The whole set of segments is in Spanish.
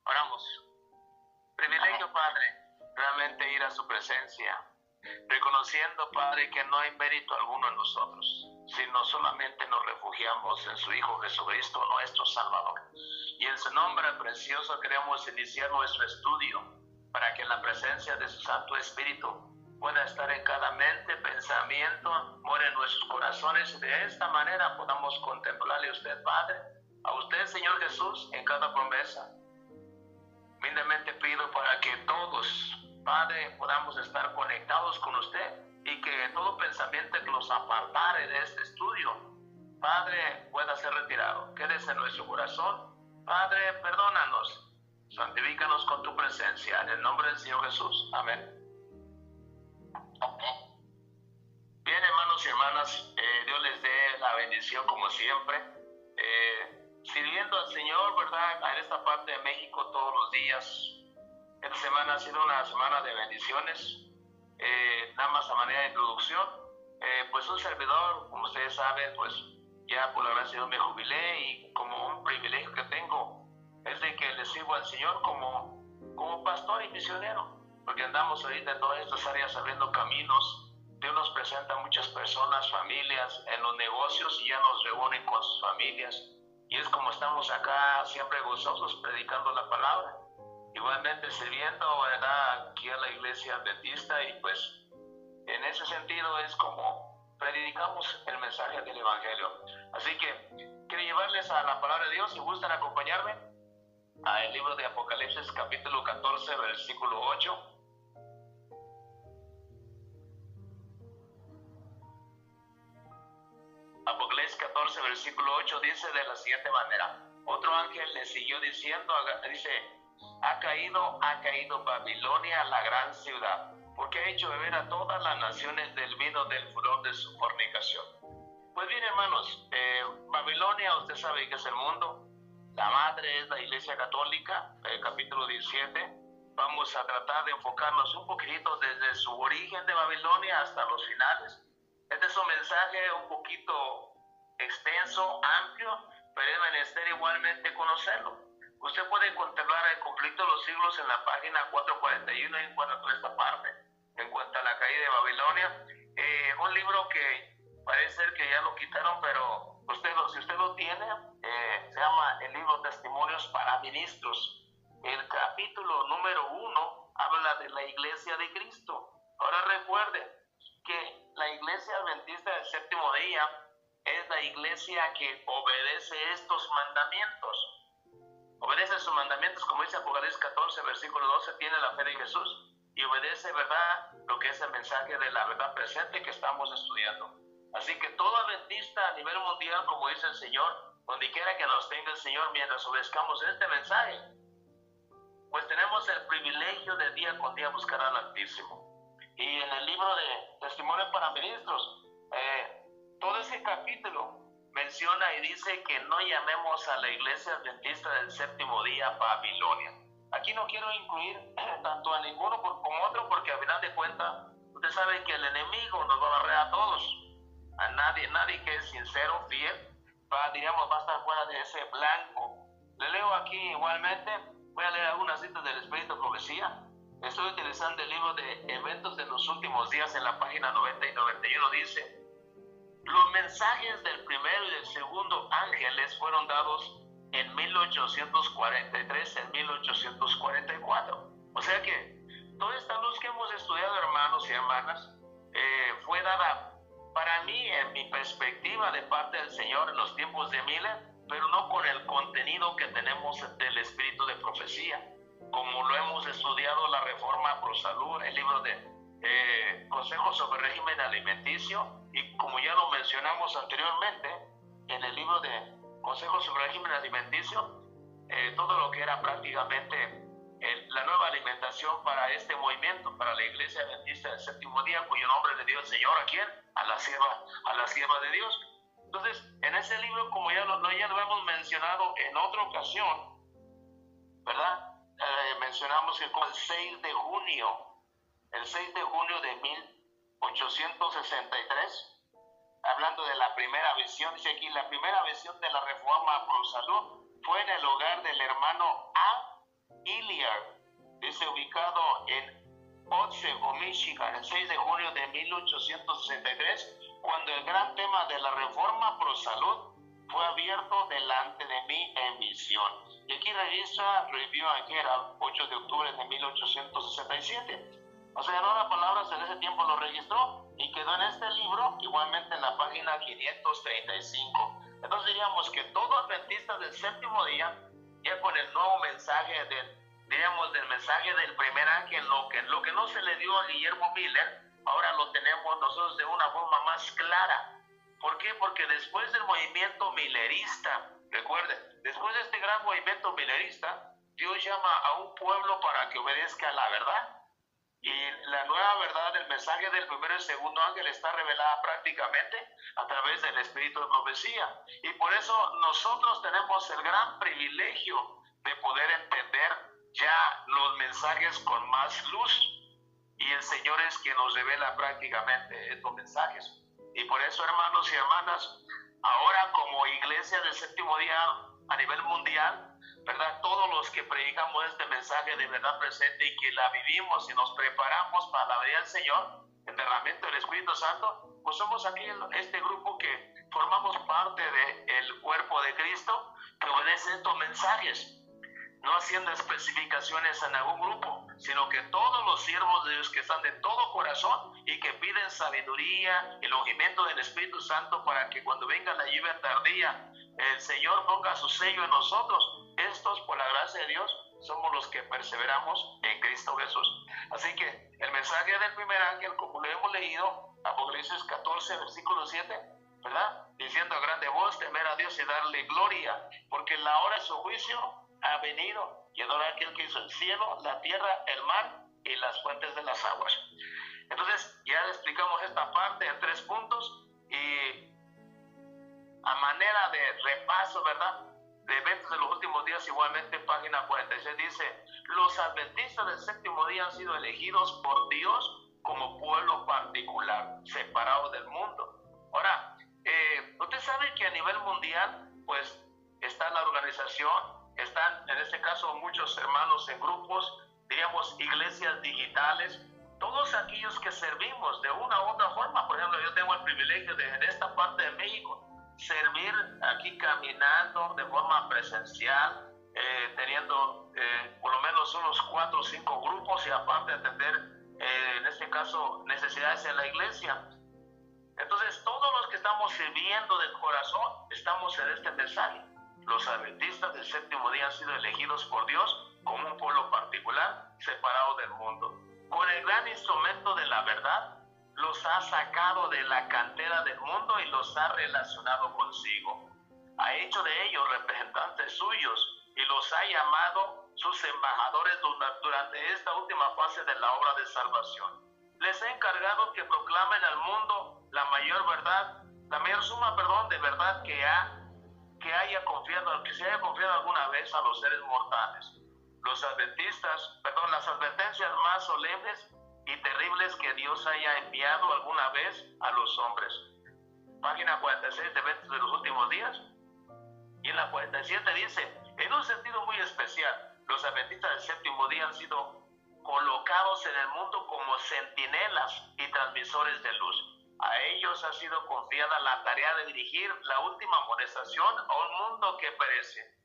Oramos. Privilegio, Padre, realmente ir a su presencia, reconociendo, Padre, que no hay mérito alguno en nosotros, sino solamente nos refugiamos en su Hijo Jesucristo, nuestro Salvador. Y en su nombre precioso queremos iniciar nuestro estudio para que la presencia de su Santo Espíritu pueda estar en cada mente, pensamiento, more en nuestros corazones, y de esta manera podamos contemplarle a usted, Padre, a usted, Señor Jesús, en cada promesa. Humildemente pido para que todos, Padre, podamos estar conectados con usted y que todo pensamiento que nos apartare de este estudio, Padre, pueda ser retirado. Quédese en nuestro corazón. Padre, perdónanos, santifícanos con tu presencia, en el nombre del Señor Jesús. Amén. Bien, hermanos y hermanas, Dios les dé la bendición como siempre, sirviendo al Señor, ¿verdad?, en esta parte de México todos los días. Esta semana ha sido una semana de bendiciones. Nada más a manera de introducción, pues un servidor, como ustedes saben, pues ya por la gracia de Dios me jubilé, y como un privilegio que tengo es de que le sirvo al Señor como pastor y misionero, porque andamos ahorita en todas estas áreas abriendo caminos. Dios nos presenta a muchas personas, familias en los negocios, y ya nos reúnen con sus familias, y es como estamos acá siempre gozosos predicando la palabra, igualmente sirviendo, ¿verdad?, aquí a la iglesia adventista, y pues en ese sentido es como predicamos el mensaje del Evangelio. Así que quiero llevarles a la palabra de Dios. Si gustan acompañarme al libro de Apocalipsis capítulo 14 versículo 8. Apocalipsis 14 versículo 8 dice de la siguiente manera: otro ángel le siguió diciendo, dice, ha caído Babilonia, la gran ciudad, porque ha hecho beber a todas las naciones del vino del furor de su fornicación. Pues bien, hermanos, Babilonia, usted sabe que es el mundo. La madre es la Iglesia Católica, capítulo 17. Vamos a tratar de enfocarnos un poquito desde su origen de Babilonia hasta los finales. Este es un mensaje un poquito extenso, amplio, pero es menester igualmente conocerlo. Usted puede contemplar el conflicto de los siglos en la página 441 en cuanto a esta parte, en cuanto a la caída de Babilonia. Un libro que parece ser que ya lo quitaron, pero si usted lo tiene, se llama el libro Testimonios para Ministros. El capítulo número 1 habla de la Iglesia de Cristo. Ahora recuerde que la Iglesia Adventista del Séptimo Día es la iglesia que obedece estos mandamientos. Obedece sus mandamientos, como dice Apocalipsis 14, versículo 12, tiene la fe de Jesús y obedece, ¿verdad?, lo que es el mensaje de la verdad presente que estamos estudiando. Así que todo adventista a nivel mundial, como dice el Señor, donde quiera que nos tenga el Señor, mientras obedezcamos este mensaje, pues tenemos el privilegio de día con día buscar al Altísimo. Y en el libro de Testimonios para Ministros, todo ese capítulo menciona y dice que no llamemos a la iglesia adventista del séptimo día Babilonia. Aquí no quiero incluir tanto a ninguno como otro, porque a final de cuentas usted sabe que el enemigo nos va a barrer a todos. A nadie que es sincero, fiel, va a estar fuera de ese blanco. Le leo aquí igualmente, voy a leer algunas citas del Espíritu de Profecía. Estoy utilizando el libro de Eventos de los Últimos Días en la página 90 y 91. Dice: los mensajes del primero y del segundo ángeles fueron dados en 1843, en 1844. O sea que toda esta luz que hemos estudiado, hermanos y hermanas, fue dada para mí, en mi perspectiva, de parte del Señor en los tiempos de Miller, pero no con el contenido que tenemos del Espíritu de Profecía, como lo hemos estudiado la Reforma Pro Salud, el libro de Consejos sobre Régimen Alimenticio, y como ya lo mencionamos anteriormente, en el libro de Consejos sobre Régimen Alimenticio, todo lo que era prácticamente la nueva alimentación para este movimiento, para la Iglesia Adventista del Séptimo Día, cuyo nombre le dio el Señor ¿a quién? A la sierva de Dios. Entonces, en ese libro, como ya lo hemos mencionado en otra ocasión, ¿verdad? Mencionamos que el 6 de junio de 1863, hablando de la primera visión, dice aquí, la primera visión de la Reforma Pro Salud fue en el hogar del hermano A. Hilliard, dice ubicado en Otsego, Michigan, el 6 de junio de 1863, cuando el gran tema de la reforma pro salud fue abierto delante de mí en visión. Y aquí registra Review and Herald, 8 de octubre de 1867. O sea, en otras palabras, en ese tiempo lo registró y quedó en este libro, igualmente en la página 535. Entonces diríamos que todo adventista del séptimo día, ya con el nuevo mensaje del mensaje del primer ángel, lo que no se le dio a Guillermo Miller, ahora lo tenemos nosotros de una forma más clara. ¿Por qué? Porque después del movimiento millerista, recuerden, después de este gran movimiento millerista, Dios llama a un pueblo para que obedezca a la verdad. Y la nueva verdad del mensaje del primero y segundo ángel está revelada prácticamente a través del espíritu de profecía. Y por eso nosotros tenemos el gran privilegio de poder entender ya los mensajes con más luz. Y el Señor es quien nos revela prácticamente estos mensajes. Y por eso, hermanos y hermanas, ahora como iglesia del séptimo día a nivel mundial, ¿verdad? Todos los que predicamos este mensaje de verdad presente y que la vivimos y nos preparamos para la venida del Señor, el derramamiento del Espíritu Santo, pues somos aquí este grupo que formamos parte del cuerpo de Cristo, que obedece estos mensajes, no haciendo especificaciones en algún grupo, sino que todos los siervos de Dios que están de todo corazón y que piden sabiduría y el ungimiento del Espíritu Santo para que cuando venga la lluvia tardía, el Señor ponga su sello en nosotros. Estos, por la gracia de Dios, somos los que perseveramos en Cristo Jesús. Así que el mensaje del primer ángel, como lo hemos leído, Apocalipsis 14, versículo 7, ¿verdad? Diciendo a grande voz, temer a Dios y darle gloria, porque la hora de su juicio ha venido, y adorar a aquel que hizo el cielo, la tierra, el mar y las fuentes de las aguas. Entonces, ya explicamos esta parte en 3 puntos, y a manera de repaso, ¿verdad?, de eventos de los últimos días, igualmente página 46 dice: los adventistas del séptimo día han sido elegidos por Dios como pueblo particular, separado del mundo. Ahora, usted sabe que a nivel mundial, pues, está la organización, están en este caso muchos hermanos en grupos, diríamos iglesias digitales, todos aquellos que servimos de una u otra forma. Por ejemplo, yo tengo el privilegio de en esta parte de México servir aquí caminando de forma presencial, teniendo por lo menos unos 4 o 5 grupos, y aparte atender en este caso necesidades en la iglesia. Entonces todos los que estamos sirviendo de corazón estamos en este mensaje. Los adventistas del séptimo día han sido elegidos por Dios como un pueblo particular, separado del mundo. Con el gran instrumento de la verdad, los ha sacado de la cantera del mundo y los ha relacionado consigo. Ha hecho de ellos representantes suyos y los ha llamado sus embajadores durante esta última fase de la obra de salvación. Les ha encargado que proclamen al mundo la mayor suma de verdad que se haya confiado alguna vez a los seres mortales. Las advertencias más solemnes y terribles que Dios haya enviado alguna vez a los hombres. Página 46 de Eventos de los Últimos Días. Y en la 47 dice: en un sentido muy especial, los adventistas del séptimo día han sido colocados en el mundo como centinelas y transmisores de luz. A ellos ha sido confiada la tarea de dirigir la última amonestación a un mundo que perece.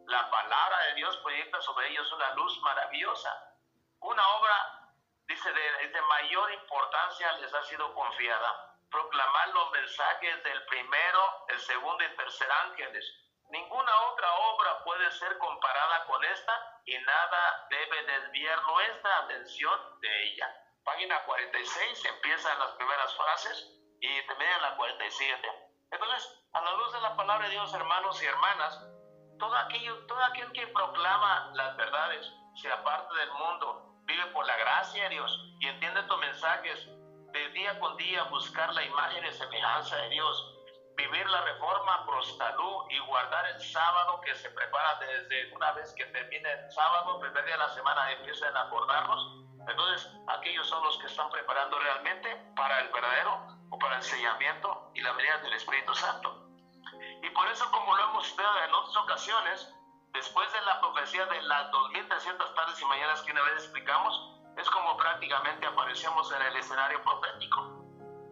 La palabra de Dios proyecta sobre ellos una luz maravillosa. Una obra, dice, de mayor importancia les ha sido confiada: proclamar los mensajes del primero, el segundo y tercer ángeles. Ninguna otra obra puede ser comparada con esta, y nada debe desviar nuestra atención de ella. Página 46 empiezan las primeras frases y termina en la 47. Entonces, a la luz de la palabra de Dios, hermanos y hermanas, todo aquel que proclama las verdades, sea parte del mundo, vive por la gracia de Dios y entiende estos mensajes de día con día, buscar la imagen y semejanza de Dios, vivir la reforma pro salud y guardar el sábado que se prepara desde una vez que termine el sábado, primer día de la semana, empiezan a acordarnos. Entonces, aquellos son los que están preparando realmente para el verdadero o para el sellamiento y la venida del Espíritu Santo. Y por eso, como lo hemos estudiado en otras ocasiones, después de la profecía de las 2300 tardes y mañanas que una vez explicamos, es como prácticamente aparecemos en el escenario profético.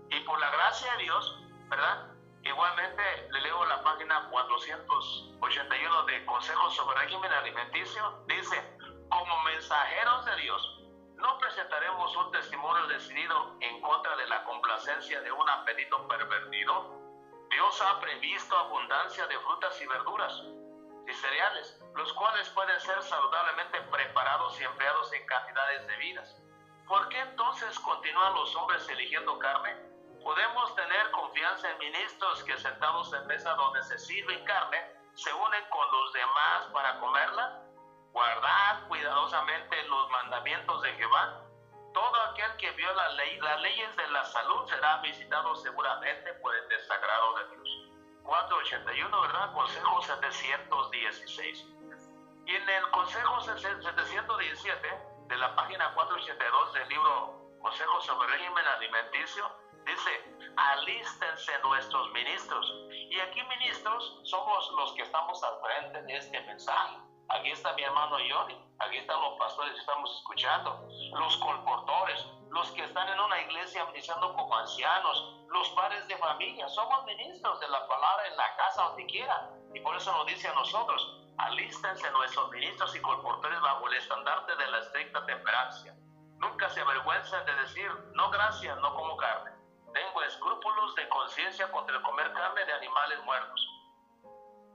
Y por la gracia de Dios, ¿verdad? Igualmente le leo la página 481 de Consejos sobre Régimen Alimenticio. Dice: como mensajeros de Dios, no presentaremos un testimonio decidido en contra de la complacencia de un apetito pervertido. Dios ha previsto abundancia de frutas y verduras y cereales, los cuales pueden ser saludablemente preparados y empleados en cantidades debidas. ¿Por qué entonces continúan los hombres eligiendo carne? Podemos tener confianza en ministros que sentados en mesa donde se sirve carne, se unen con los demás para comerla. Guardad cuidadosamente los mandamientos de Jehová. Todo aquel que viola las leyes de la salud será visitado seguramente por el desagrado de Dios. 481, ¿verdad? Consejo 716. Y en el Consejo 717, de la página 482 del libro Consejos sobre Régimen Alimenticio, dice: alístense nuestros ministros. Y aquí ministros somos los que estamos al frente de este mensaje. Aquí está mi hermano Johnny, aquí están los pastores que estamos escuchando, los colportores, los que están en una iglesia ministrando como ancianos, los padres de familia. Somos ministros de la palabra en la casa, donde quiera. Y por eso nos dice a nosotros: alístense nuestros ministros y colportores bajo el estandarte de la estricta temperancia. Nunca se avergüencen de decir: no, gracias, no como carne. Tengo escrúpulos de conciencia contra el comer carne de animales muertos.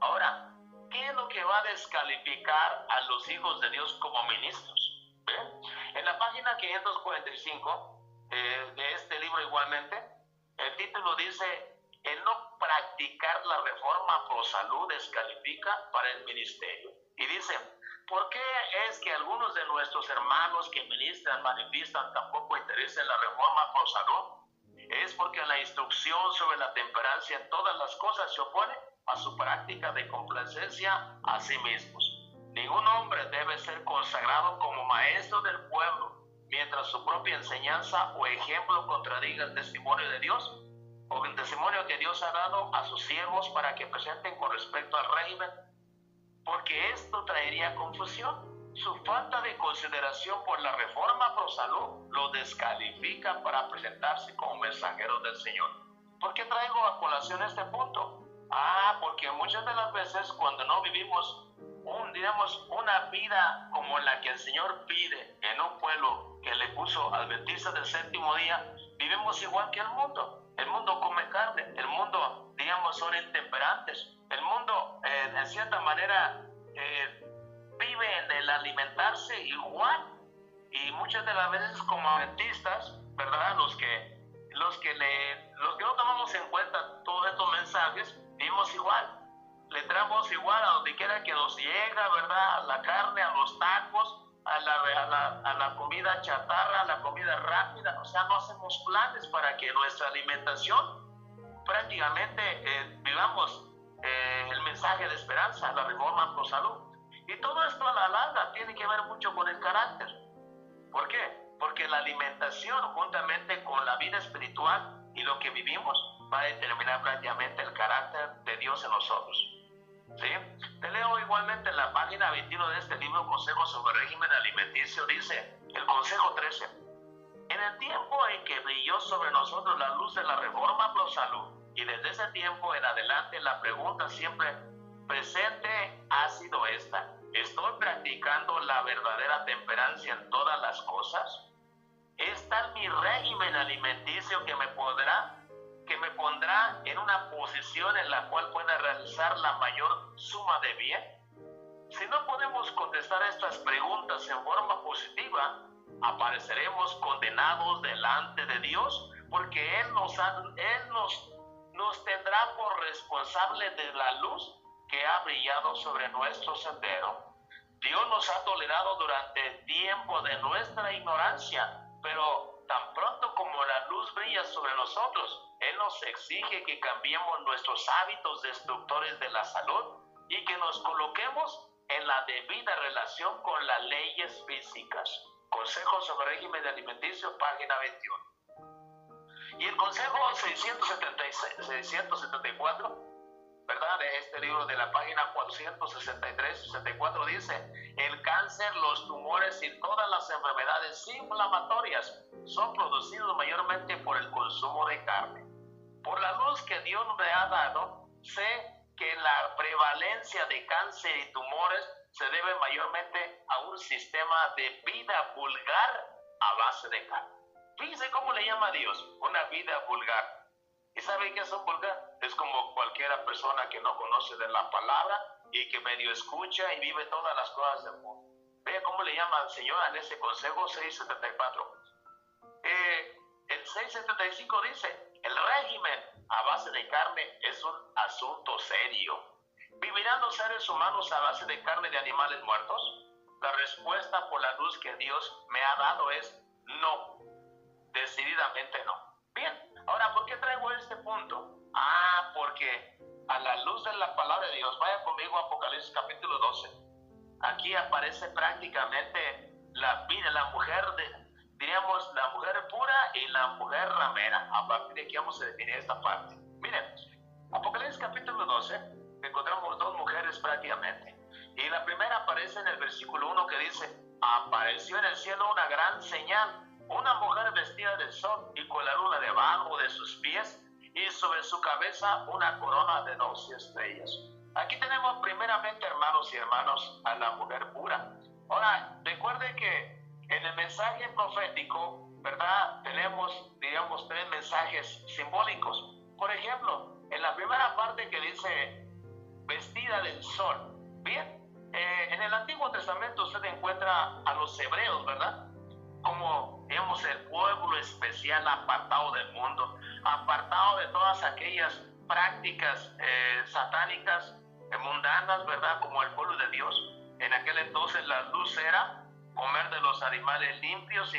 Ahora, ¿qué es lo que va a descalificar a los hijos de Dios como ministros? ¿Ven? En la página 545 de este libro igualmente, el título dice: el no practicar la reforma pro salud descalifica para el ministerio. Y dice: ¿por qué es que algunos de nuestros hermanos que ministran manifiestan tan poco interés en la reforma pro salud? Es porque la instrucción sobre la temperancia en todas las cosas se opone a su práctica de complacencia a sí mismos. Ningún hombre debe ser consagrado como maestro del pueblo mientras su propia enseñanza o ejemplo contradiga el testimonio de Dios o el testimonio que Dios ha dado a sus siervos para que presenten con respecto al régimen, porque esto traería confusión. Su falta de consideración por la reforma pro salud lo descalifica para presentarse como mensajeros del Señor. ¿Por qué traigo a colación este punto? Porque muchas de las veces cuando no vivimos una vida como la que el Señor pide en un pueblo que le puso adventista del séptimo día, vivimos igual que el mundo. El mundo come carne, el mundo, son intemperantes. El mundo, en cierta manera, vive en el alimentarse igual. Y muchas de las veces como adventistas, ¿verdad? Los que no tomamos en cuenta todos estos mensajes, vivimos igual. Le entramos igual a donde quiera que nos llega, ¿verdad? A la carne, a los tacos, a la comida chatarra, a la comida rápida. O sea, no hacemos planes para que nuestra alimentación prácticamente vivamos el mensaje de esperanza, la reforma pro salud. Y todo esto a la larga tiene que ver mucho con el carácter. ¿Por qué? Porque la alimentación, juntamente con la vida espiritual y lo que vivimos, va a determinar prácticamente el carácter de Dios en nosotros. ¿Sí? Te leo igualmente en la página 21 de este libro, Consejos sobre Régimen Alimenticio, dice el consejo 13: en el tiempo en que brilló sobre nosotros la luz de la reforma pro salud, y desde ese tiempo en adelante la pregunta siempre presente ha sido esta: ¿estoy practicando la verdadera temperancia en todas las cosas? ¿Es tal mi régimen alimenticio que me pondrá en una posición en la cual pueda realizar la mayor suma de bien? Si no podemos contestar estas preguntas en forma positiva, apareceremos condenados delante de Dios, porque Él nos tendrá por responsable de la luz que ha brillado sobre nuestro sendero. Dios nos ha tolerado durante el tiempo de nuestra ignorancia, pero tan pronto como la luz brilla sobre nosotros, Él nos exige que cambiemos nuestros hábitos destructores de la salud y que nos coloquemos en la debida relación con las leyes físicas. Consejo sobre régimen alimenticio, página 21. Y el consejo 674 ¿verdad? De este libro de la página 463-64 dice, el cáncer, los tumores y todas las enfermedades inflamatorias son producidos mayormente por el consumo de carne. Por la luz que Dios me ha dado, sé que la prevalencia de cáncer y tumores se debe mayormente a un sistema de vida vulgar a base de carne. Fíjense cómo le llama a Dios, una vida vulgar. ¿Y sabe qué es un vulgar? Es como cualquiera persona que no conoce de la palabra y que medio escucha y vive todas las cosas del mundo. Vea cómo le llama al Señor en ese consejo 674. El 675 dice, el régimen a base de carne es un asunto serio. ¿Vivirán los seres humanos a base de carne de animales muertos? La respuesta por la luz que Dios me ha dado es no. Decididamente no. Bien, ahora, ¿por qué traigo este punto? Porque a la luz de la palabra de Dios, vaya conmigo a Apocalipsis capítulo 12. Aquí aparece prácticamente la vida, la mujer, diríamos, la mujer pura y la mujer ramera. A partir de aquí vamos a definir esta parte. Miren, Apocalipsis capítulo 12, encontramos dos mujeres prácticamente. Y la primera aparece en el versículo 1 que dice, apareció en el cielo una gran señal, una mujer vestida de sol y con la luna debajo de sus pies y sobre su cabeza una corona de 12 estrellas. Aquí tenemos primeramente, hermanos y hermanas, a la mujer pura. Ahora, recuerde que en el mensaje profético, ¿verdad? Tenemos, digamos, tres mensajes simbólicos. Por ejemplo, en la primera parte que dice vestida del sol. Bien, en el Antiguo Testamento usted encuentra a los hebreos, ¿verdad? Como, digamos, el pueblo especial apartado del mundo, apartado de todas aquellas prácticas satánicas, mundanas, ¿verdad? Como el pueblo de Dios. En aquel entonces la luz era comer de los animales limpios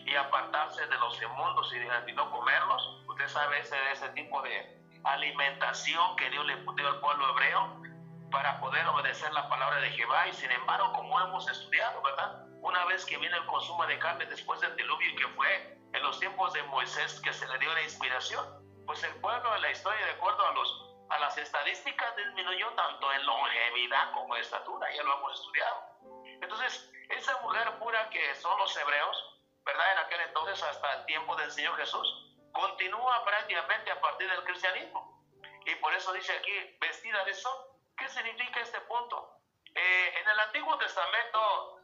y apartarse de los inmundos y no comerlos. Usted sabe ese tipo de alimentación que Dios le dio al pueblo hebreo para poder obedecer la palabra de Jehová. Y sin embargo, como hemos estudiado, ¿verdad? Una vez que viene el consumo de carne después del diluvio, que fue en los tiempos de Moisés que se le dio la inspiración, pues el pueblo en la historia, de acuerdo a las estadísticas, disminuyó tanto en longevidad como en estatura. Ya lo hemos estudiado. Entonces, esa mujer pura que son los hebreos, ¿verdad? En aquel entonces, hasta el tiempo del Señor Jesús, continúa prácticamente a partir del cristianismo. Y por eso dice aquí, vestida de sol. ¿Qué significa este punto? En el Antiguo Testamento,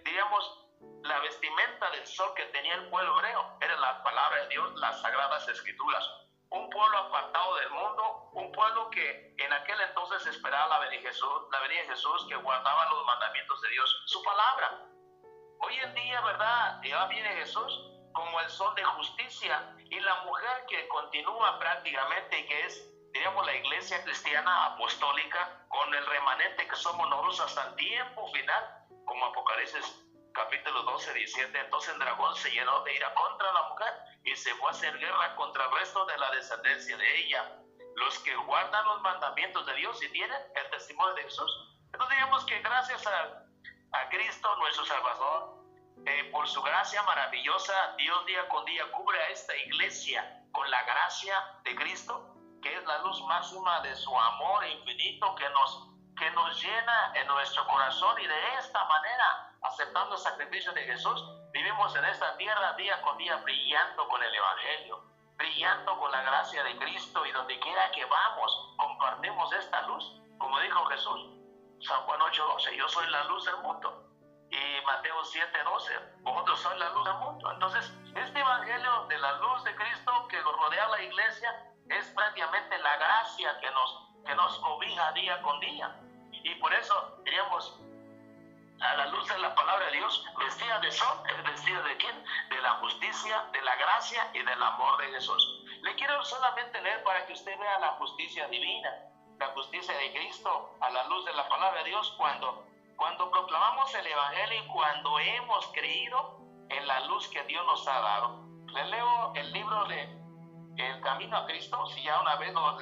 digamos, la vestimenta del sol que tenía el pueblo hebreo era la palabra de Dios, las sagradas escrituras. Un pueblo apartado del mundo, un pueblo que en aquel entonces esperaba la venida de Jesús, que guardaba los mandamientos de Dios, su palabra. Hoy en día, ¿verdad? Ya viene Jesús como el sol de justicia, y la mujer que continúa prácticamente y que es, diríamos, la iglesia cristiana apostólica, con el remanente que somos nosotros hasta el tiempo final, como Apocalipsis capítulo 12, 17, entonces el dragón se llenó de ira contra la mujer y se fue a hacer guerra contra el resto de la descendencia de ella, los que guardan los mandamientos de Dios y tienen el testimonio de Jesús. Entonces digamos que gracias a Cristo nuestro Salvador, por su gracia maravillosa, Dios día con día cubre a esta iglesia con la gracia de Cristo, que es la luz máxima de su amor infinito que nos llena en nuestro corazón, y de esta manera, aceptando el sacrificio de Jesús, vivimos en esta tierra día con día brillando con el Evangelio, brillando con la gracia de Cristo, y donde quiera que vamos compartimos esta luz, como dijo Jesús, San Juan 8:12, yo soy la luz del mundo, y Mateo 7:12, vosotros sois la luz del mundo. Entonces, este Evangelio de la luz de Cristo que rodea a la iglesia es prácticamente la gracia que nos cobija día con día. Y por eso diríamos, a la luz de la palabra de Dios, vestida de sol, ¿es vestida de quién? De la justicia, de la gracia y del amor de Jesús. Le quiero solamente leer para que usted vea la justicia divina, la justicia de Cristo a la luz de la palabra de Dios, cuando proclamamos el Evangelio y cuando hemos creído en la luz que Dios nos ha dado. Le leo el libro de El Camino a Cristo. Si ya una vez una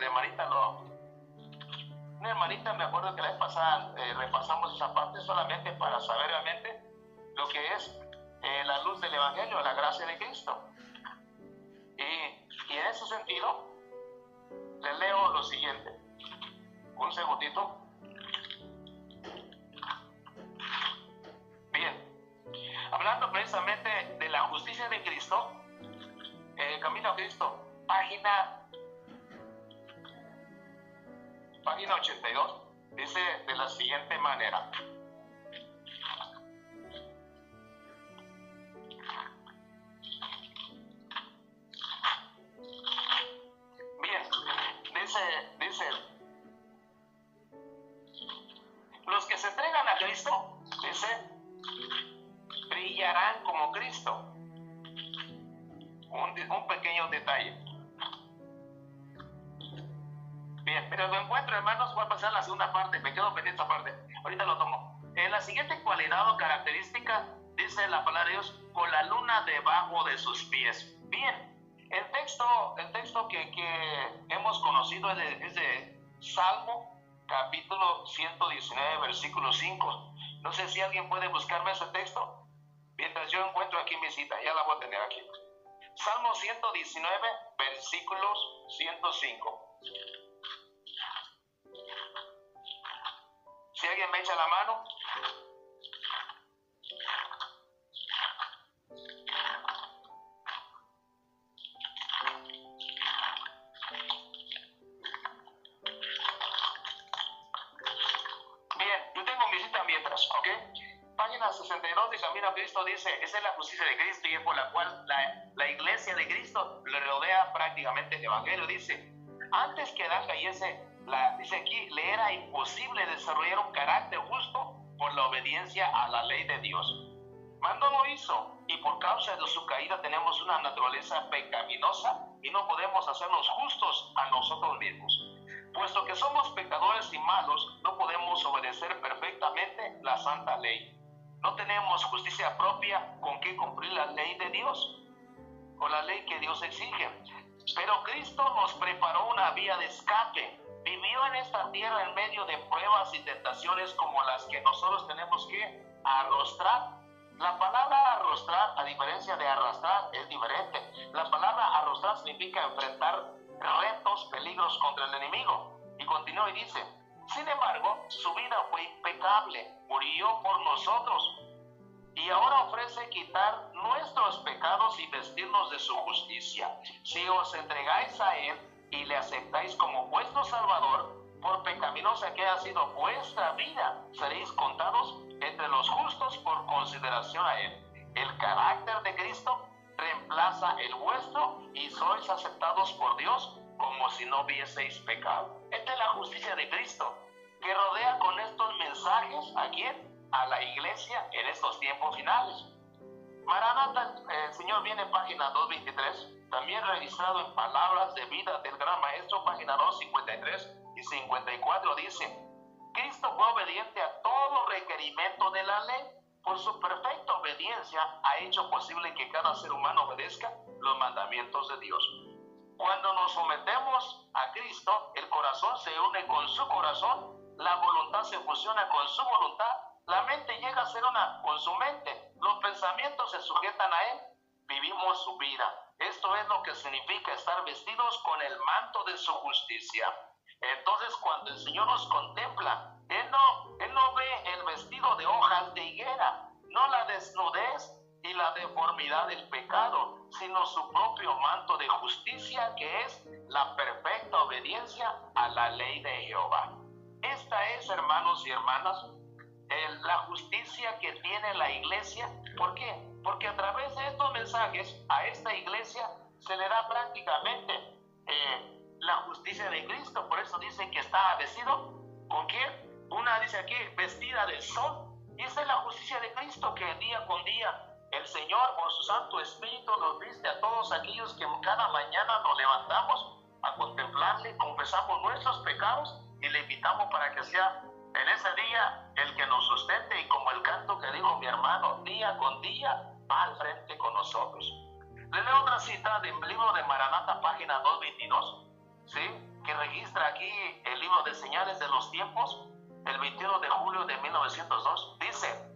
hermanita, me acuerdo que la vez pasada repasamos esa parte solamente para saber realmente lo que es la luz del Evangelio, la gracia de Cristo. Y en ese sentido, le leo lo siguiente. Un segundito. Bien. Hablando precisamente de la justicia de Cristo, Camino a Cristo, página 82, dice de la siguiente manera. Bien, dice, los que se entregan a Cristo, dice, brillarán como Cristo. Un pequeño detalle. Bien, pero lo encuentro, hermanos. Voy a pasar a la segunda parte. Me quedo pendiente esta parte. Ahorita lo tomo. En la siguiente cualidad o característica, dice la palabra de Dios, con la luna debajo de sus pies. Bien, el texto que hemos conocido es de Salmo, capítulo 119, versículo 5. No sé si alguien puede buscarme ese texto. Mientras yo encuentro aquí mi cita, ya la voy a tener aquí. Salmo 119, versículos 105. Si alguien me echa la mano. Bien, yo tengo mi cita mientras, ¿ok? Página 62 de Camino a Cristo dice, esa es la justicia de Cristo y es por la cual la iglesia de Cristo le rodea prácticamente el Evangelio. Dice, antes que Adán cayese, dice aquí, le era imposible desarrollar un carácter justo por la obediencia a la ley de Dios. Mas no lo hizo, y por causa de su caída tenemos una naturaleza pecaminosa y no podemos hacernos justos a nosotros mismos. Puesto que somos pecadores y malos, no podemos obedecer perfectamente la santa ley. No tenemos justicia propia con que cumplir la ley de Dios o la ley que Dios exige. Pero Cristo nos preparó una vía de escape. Vivió en esta tierra en medio de pruebas y tentaciones como las que nosotros tenemos que arrostrar. La palabra arrostrar, a diferencia de arrastrar, es diferente. La palabra arrostrar significa enfrentar retos, peligros contra el enemigo. Y continúa y dice, sin embargo, su vida fue impecable, murió por nosotros y ahora ofrece quitar nuestros pecados y vestirnos de su justicia. Si os entregáis a Él y le aceptáis como vuestro Salvador, por pecaminosa que haya sido vuestra vida, seréis contados entre los justos por consideración a Él. El carácter de Cristo reemplaza el vuestro y sois aceptados por Dios como si no hubieseis pecado. Esta es la justicia de Cristo, que rodea con estos mensajes a quién, a la iglesia en estos tiempos finales. Maranata, el Señor viene, página 223, también registrado en Palabras de Vida del Gran Maestro, página 253 y 54, dice, Cristo fue obediente a todo requerimiento de la ley. Por su perfecta obediencia ha hecho posible que cada ser humano obedezca los mandamientos de Dios. Cuando nos sometemos a Cristo, el corazón se une con su corazón, la voluntad se fusiona con su voluntad, la mente llega a ser una con su mente, los pensamientos se sujetan a Él, vivimos su vida. Esto es lo que significa estar vestidos con el manto de su justicia. Entonces, cuando el Señor nos contempla, Él no ve el vestido de hojas de higuera, no la desnudez y la deformidad del pecado, sino su propio manto de justicia, que es la perfecta obediencia a la ley de Jehová. Esta es, hermanos y hermanas, la justicia que tiene la iglesia. ¿Por qué? Porque a través de estos mensajes a esta iglesia se le da prácticamente la justicia de Cristo. Por eso dice que está vestido ¿con quién? Una dice aquí, vestida del sol. Y esa es la justicia de Cristo, que día con día el Señor por su Santo Espíritu nos viste a todos aquellos que cada mañana nos levantamos a contemplarle, confesamos nuestros pecados y le invitamos para que sea en ese día el que nos sustente, y como el canto que dijo mi hermano, día con día va al frente con nosotros. Le leo otra cita del libro de Maranata, página 222, ¿sí? Que registra aquí el libro de Señales de los Tiempos, el 21 de julio de 1902. Dice,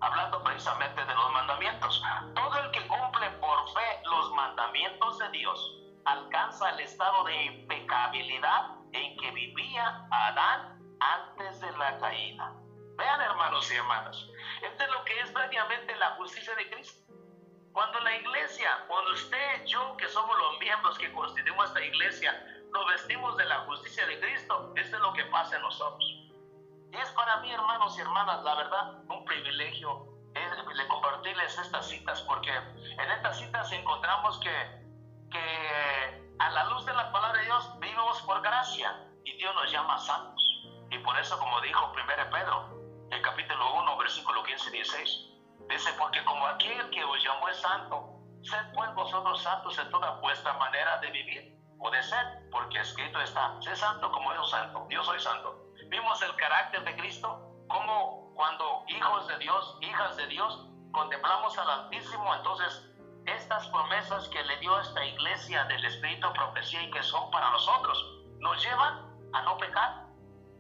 hablando precisamente de los mandamientos, todo el que cumple por fe los mandamientos de Dios alcanza el estado de impecabilidad en que vivía Adán antes de la caída. Vean, hermanos y hermanas, esto es lo que es prácticamente la justicia de Cristo. Cuando la iglesia, cuando usted, yo, que somos los miembros que constituimos esta iglesia, nos vestimos de la justicia de Cristo, esto es lo que pasa en nosotros. Y es para mí, hermanos y hermanas, la verdad, un privilegio de compartirles estas citas, porque en estas citas encontramos que a la luz de la palabra de Dios vivimos por gracia y Dios nos llama santos. Y por eso, como dijo 1 Pedro, el capítulo 1, versículo 15 y 16, dice, porque como aquel que os llamó es santo, sed pues vosotros santos en toda vuestra manera de vivir o de ser, porque escrito está, sé santo como yo soy santo. Vimos el carácter de Cristo, como cuando hijos de Dios, hijas de Dios, contemplamos al Altísimo, entonces estas promesas que le dio esta iglesia del Espíritu, profecía y que son para nosotros, nos llevan a no pecar,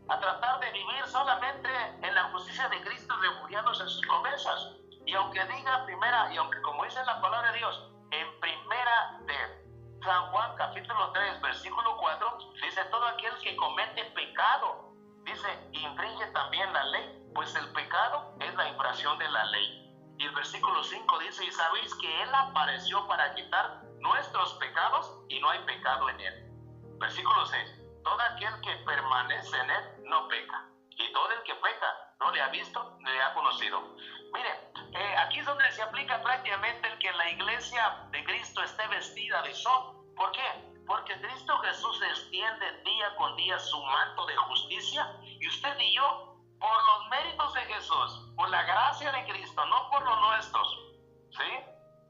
a tratar de vivir solamente en la justicia de Cristo, refugiados en sus promesas. Y aunque diga primera, y aunque como dice la palabra de Dios, en primera de San Juan capítulo 3, versículo 4, dice, todo aquel que comete pecado, dice, infringe también la ley, pues el pecado es la infracción de la ley. Y el versículo 5 dice, y sabéis que Él apareció para quitar nuestros pecados y no hay pecado en Él. Versículo 6, todo aquel que permanece en Él no peca, y todo el que peca no le ha visto ni le ha conocido. Mire, aquí es donde se aplica prácticamente el que la iglesia de Cristo esté vestida de sol. ¿Por qué? Porque Cristo Jesús extiende día con día su manto de justicia, y usted y yo, por los méritos de Jesús, por la gracia de Cristo, no por los nuestros, ¿sí?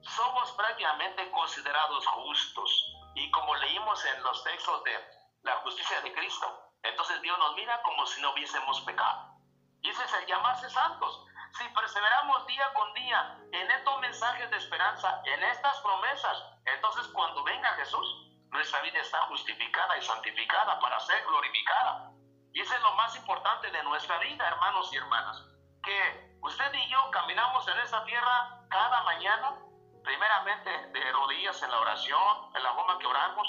Somos prácticamente considerados justos. Y como leímos en los textos de la justicia de Cristo, entonces Dios nos mira como si no hubiésemos pecado. Y ese es el llamarse santos. Si perseveramos día con día en estos mensajes de esperanza, en estas promesas, entonces cuando venga Jesús, nuestra vida está justificada y santificada para ser glorificada. Y eso es lo más importante de nuestra vida, hermanos y hermanas, que usted y yo caminamos en esta tierra cada mañana, primeramente de rodillas en la oración, en la forma que oramos,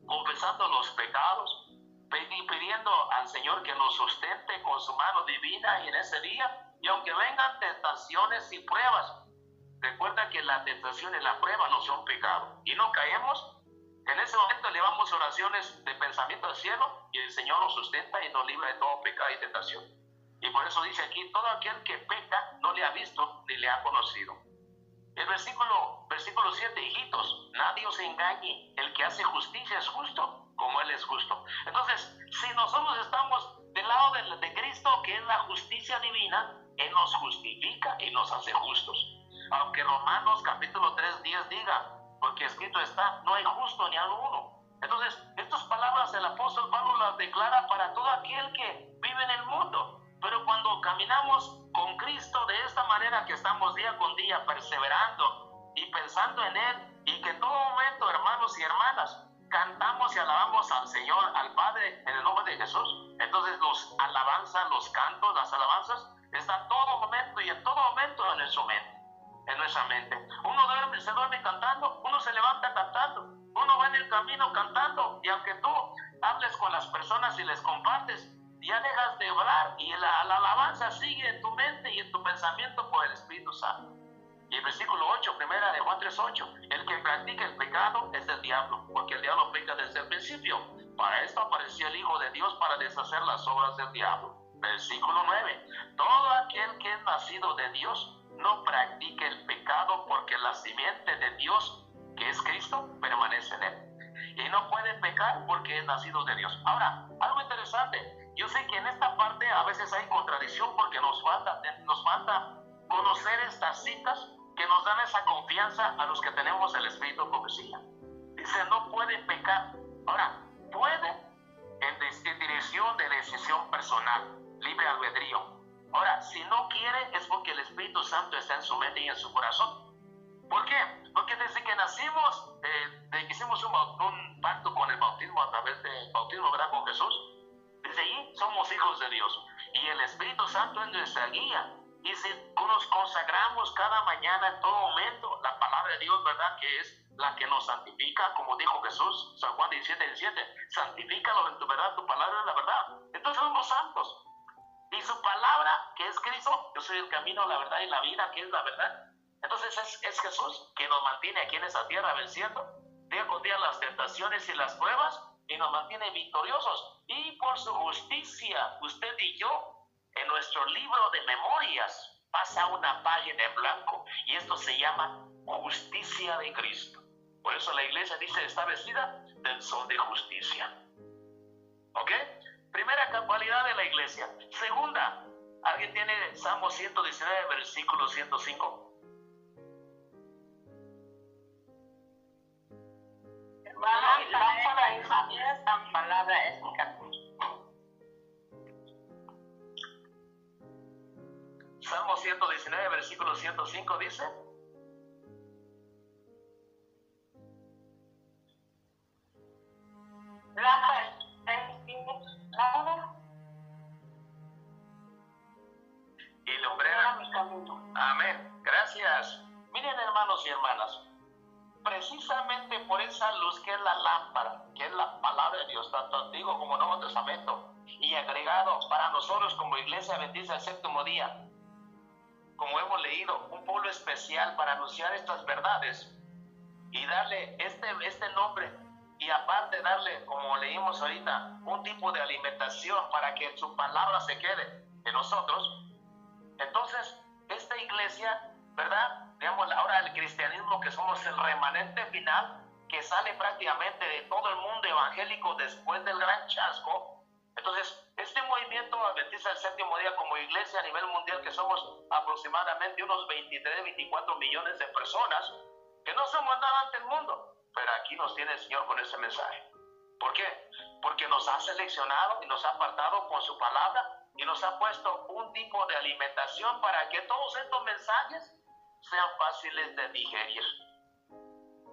confesando los pecados, pidiendo al Señor que nos sustente con su mano divina y en ese día, y aunque vengan tentaciones y pruebas, recuerda que la tentación y la prueba no son pecado, y no caemos. En ese momento elevamos oraciones de pensamiento al cielo y el Señor nos sustenta y nos libra de todo pecado y tentación. Y por eso dice aquí, todo aquel que peca no le ha visto ni le ha conocido. El versículo 7, hijitos, nadie os engañe, el que hace justicia es justo, como Él es justo. Entonces, si nosotros estamos del lado de Cristo, que es la justicia divina, Él nos justifica y nos hace justos. Aunque Romanos capítulo 3:10 diga, porque escrito está, no hay justo ni alguno. Entonces, estas palabras el apóstol Pablo las declara para todo aquel que vive en el mundo. Pero cuando caminamos con Cristo de esta manera, que estamos día con día perseverando y pensando en Él, y que en todo momento, hermanos y hermanas, cantamos y alabamos al Señor, al Padre, en el nombre de Jesús, entonces los alabanzas, los cantos, las alabanzas, están todo momento y en todo momento en nuestra mente. Uno se duerme cantando, uno se levanta cantando, uno va en el camino cantando, y aunque tú hables con las personas y les compartes, ya dejas de hablar y la alabanza sigue en tu mente y en tu pensamiento por el Espíritu Santo. Y el versículo 8, primera de Juan 3:8, el que practica el pecado es del diablo, porque el diablo peca desde el principio. Para esto apareció el Hijo de Dios, para deshacer las obras del diablo. Versículo 9, todo aquel que es nacido de Dios no practique el pecado, porque la simiente de Dios, que es Cristo, permanece en él. Y no puede pecar porque es nacido de Dios. Ahora, algo interesante, yo sé que en esta parte a veces hay contradicción, porque nos falta conocer estas citas que nos dan esa confianza a los que tenemos el espíritu de profecía. Dice, no puede pecar. Ahora, puede en dirección de decisión personal, libre albedrío. Ahora, si no quiere, es porque el Espíritu Santo está en su mente y en su corazón. ¿Por qué? Porque desde que nacimos, desde que hicimos un pacto con el bautismo, a través del bautismo, ¿verdad?, con Jesús, desde allí somos hijos de Dios. Y el Espíritu Santo es nuestra guía. Y si nos consagramos cada mañana, en todo momento, la palabra de Dios, ¿verdad?, que es la que nos santifica, como dijo Jesús, San Juan 17:17, santifícalos en tu verdad, tu palabra es la verdad. Entonces somos santos. Y su palabra, que es Cristo, yo soy el camino, la verdad y la vida, que es la verdad. Entonces es Jesús que nos mantiene aquí en esta tierra venciendo día con día las tentaciones y las pruebas y nos mantiene victoriosos. Y por su justicia, usted y yo, en nuestro libro de memorias, pasa una página en blanco y esto se llama justicia de Cristo. Por eso la iglesia dice, está vestida del sol de justicia. ¿Ok? Primera cualidad de la iglesia. Segunda, ¿alguien tiene Salmo 119, versículo 105? Lámpara es mi pies, tan palabra es mi camino. Salmo 119, versículo 105 dice: Lámpara es mi pies, lámpara y lumbrera mi camino. Amén. Gracias. Miren, hermanos y hermanas, precisamente por esa luz que es la lámpara, que es la palabra de Dios, tanto Antiguo como Nuevo Testamento, y agregado para nosotros como iglesia bendice el séptimo día, como hemos leído, un pueblo especial para anunciar estas verdades y darle este nombre, y aparte darle, como leímos ahorita, un tipo de alimentación para que su palabra se quede en nosotros. Entonces, esta iglesia, ¿verdad? Digamos, ahora el cristianismo, que somos el remanente final, que sale prácticamente de todo el mundo evangélico después del gran chasco. Entonces, este movimiento adventista del séptimo día como iglesia a nivel mundial, que somos aproximadamente unos 23, 24 millones de personas, que no somos nada ante el mundo, pero aquí nos tiene el Señor con ese mensaje. ¿Por qué? Porque nos ha seleccionado y nos ha apartado con su palabra y nos ha puesto un tipo de alimentación para que todos estos mensajes sean fáciles de digerir,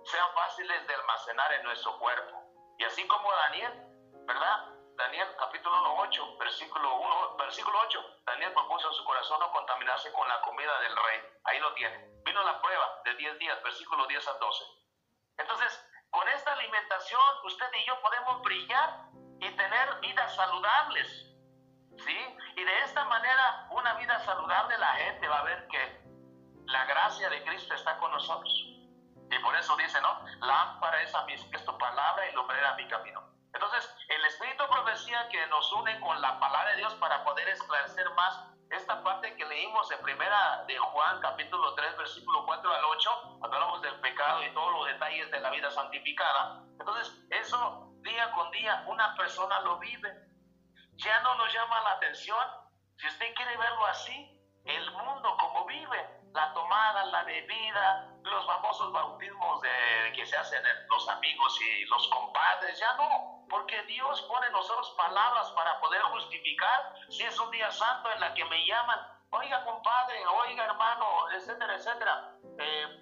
sean fáciles de almacenar en nuestro cuerpo. Y así como Daniel, ¿verdad? Daniel capítulo 8, versículo 8, Daniel propuso en su corazón no contaminarse con la comida del rey. Ahí lo tiene. Vino la prueba de 10 días, versículo 10 al 12. Entonces, con esta alimentación, usted y yo podemos brillar y tener vidas saludables, ¿sí? Y de esta manera, una vida saludable, la gente va a ver que la gracia de Cristo está con nosotros. Y por eso dice, ¿no? Lámpara es tu palabra y lumbrera mi camino. Entonces, el espíritu de profecía que nos une con la palabra de Dios para poder esclarecer más esta parte que leímos en primera de Juan, capítulo 3, versículo 4 al 8, cuando hablamos del pecado y todos los detalles de la vida santificada. Entonces, eso día con día una persona lo vive. Ya no nos llama la atención. Si usted quiere verlo así, el mundo como vive, la tomada, la bebida, los famosos bautismos que se hacen los amigos y los compadres, ya no, porque Dios pone en nosotros palabras para poder justificar. Si es un día santo en la que me llaman, oiga compadre, oiga hermano, etcétera, etcétera,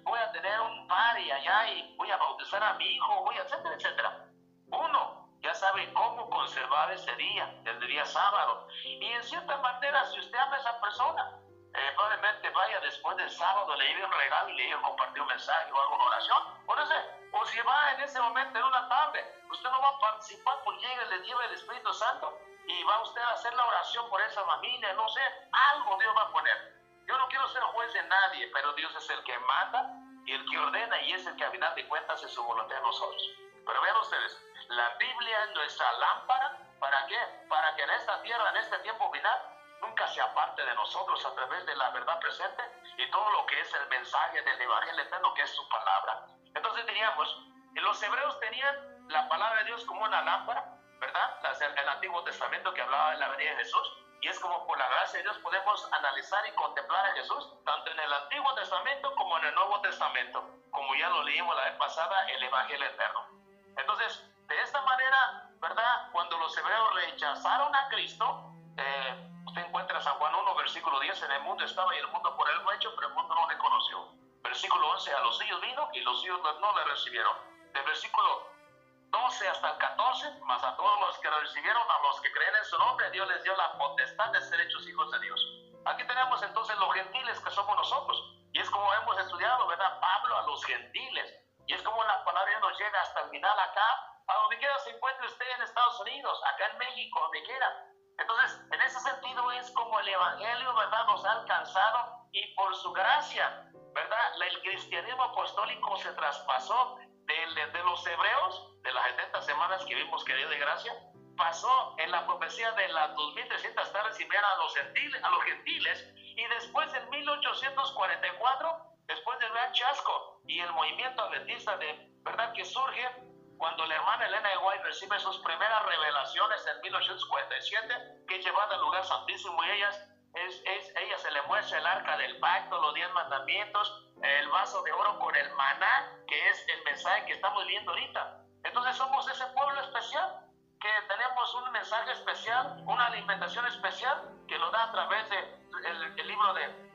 voy a tener un party allá y voy a bautizar a mi hijo, etcétera, etcétera. Uno ya sabe cómo conservar ese día, el día sábado, y en cierta manera, si usted ama a esa persona, probablemente vaya después del sábado, le lleve un regalo y le lleve compartir un mensaje o alguna oración, o no sé, o si va en ese momento en una tarde, usted no va a participar porque le lleva el Espíritu Santo y va usted a hacer la oración por esa familia, no sé, algo Dios va a poner. Yo no quiero ser juez de nadie, pero Dios es el que manda y el que ordena, y es el que a final de cuentas es su voluntad a nosotros. Pero vean ustedes, la Biblia es nuestra lámpara. ¿Para qué? Para que en esta tierra, en este tiempo final, nunca se aparte de nosotros a través de la verdad presente y todo lo que es el mensaje del Evangelio eterno, que es su palabra. Entonces diríamos, los hebreos tenían la palabra de Dios como una lámpara, ¿verdad? El Antiguo Testamento que hablaba de la venida de Jesús, y es como por la gracia de Dios podemos analizar y contemplar a Jesús, tanto en el Antiguo Testamento como en el Nuevo Testamento, como ya lo leímos la vez pasada, el Evangelio eterno. Entonces, de esta manera, ¿verdad? Cuando los hebreos rechazaron a Cristo, usted encuentra San Juan 1, versículo 10, en el mundo estaba y el mundo por él fue hecho, pero el mundo no le conoció. Versículo 11, a los suyos vino y los suyos no le recibieron. Del versículo 12 hasta el 14, más a todos los que lo recibieron, a los que creen en su nombre, Dios les dio la potestad de ser hechos hijos de Dios. Aquí tenemos entonces los gentiles, que somos nosotros, y es como hemos estudiado, ¿verdad? Pablo a los gentiles. Y es como la palabra de Dios nos llega hasta el final acá, a donde quiera se encuentre usted en Estados Unidos, acá en México, donde quiera. Entonces, en ese sentido es como el Evangelio, ¿verdad?, nos ha alcanzado y por su gracia, ¿verdad?, el cristianismo apostólico se traspasó de los hebreos, de las 70 semanas que vimos que dio de gracia, pasó en la profecía de las 2300 tardes y media a los gentiles, y después en 1844, después del gran chasco y el movimiento adventista ¿verdad?, que surge cuando la hermana Elena de White recibe sus primeras revelaciones en 1847, que es llevada al lugar santísimo, y ella se le muestra el arca del pacto, los 10 mandamientos, el vaso de oro con el maná, que es el mensaje que estamos viendo ahorita. Entonces somos ese pueblo especial, que tenemos un mensaje especial, una alimentación especial, que lo da a través del libro de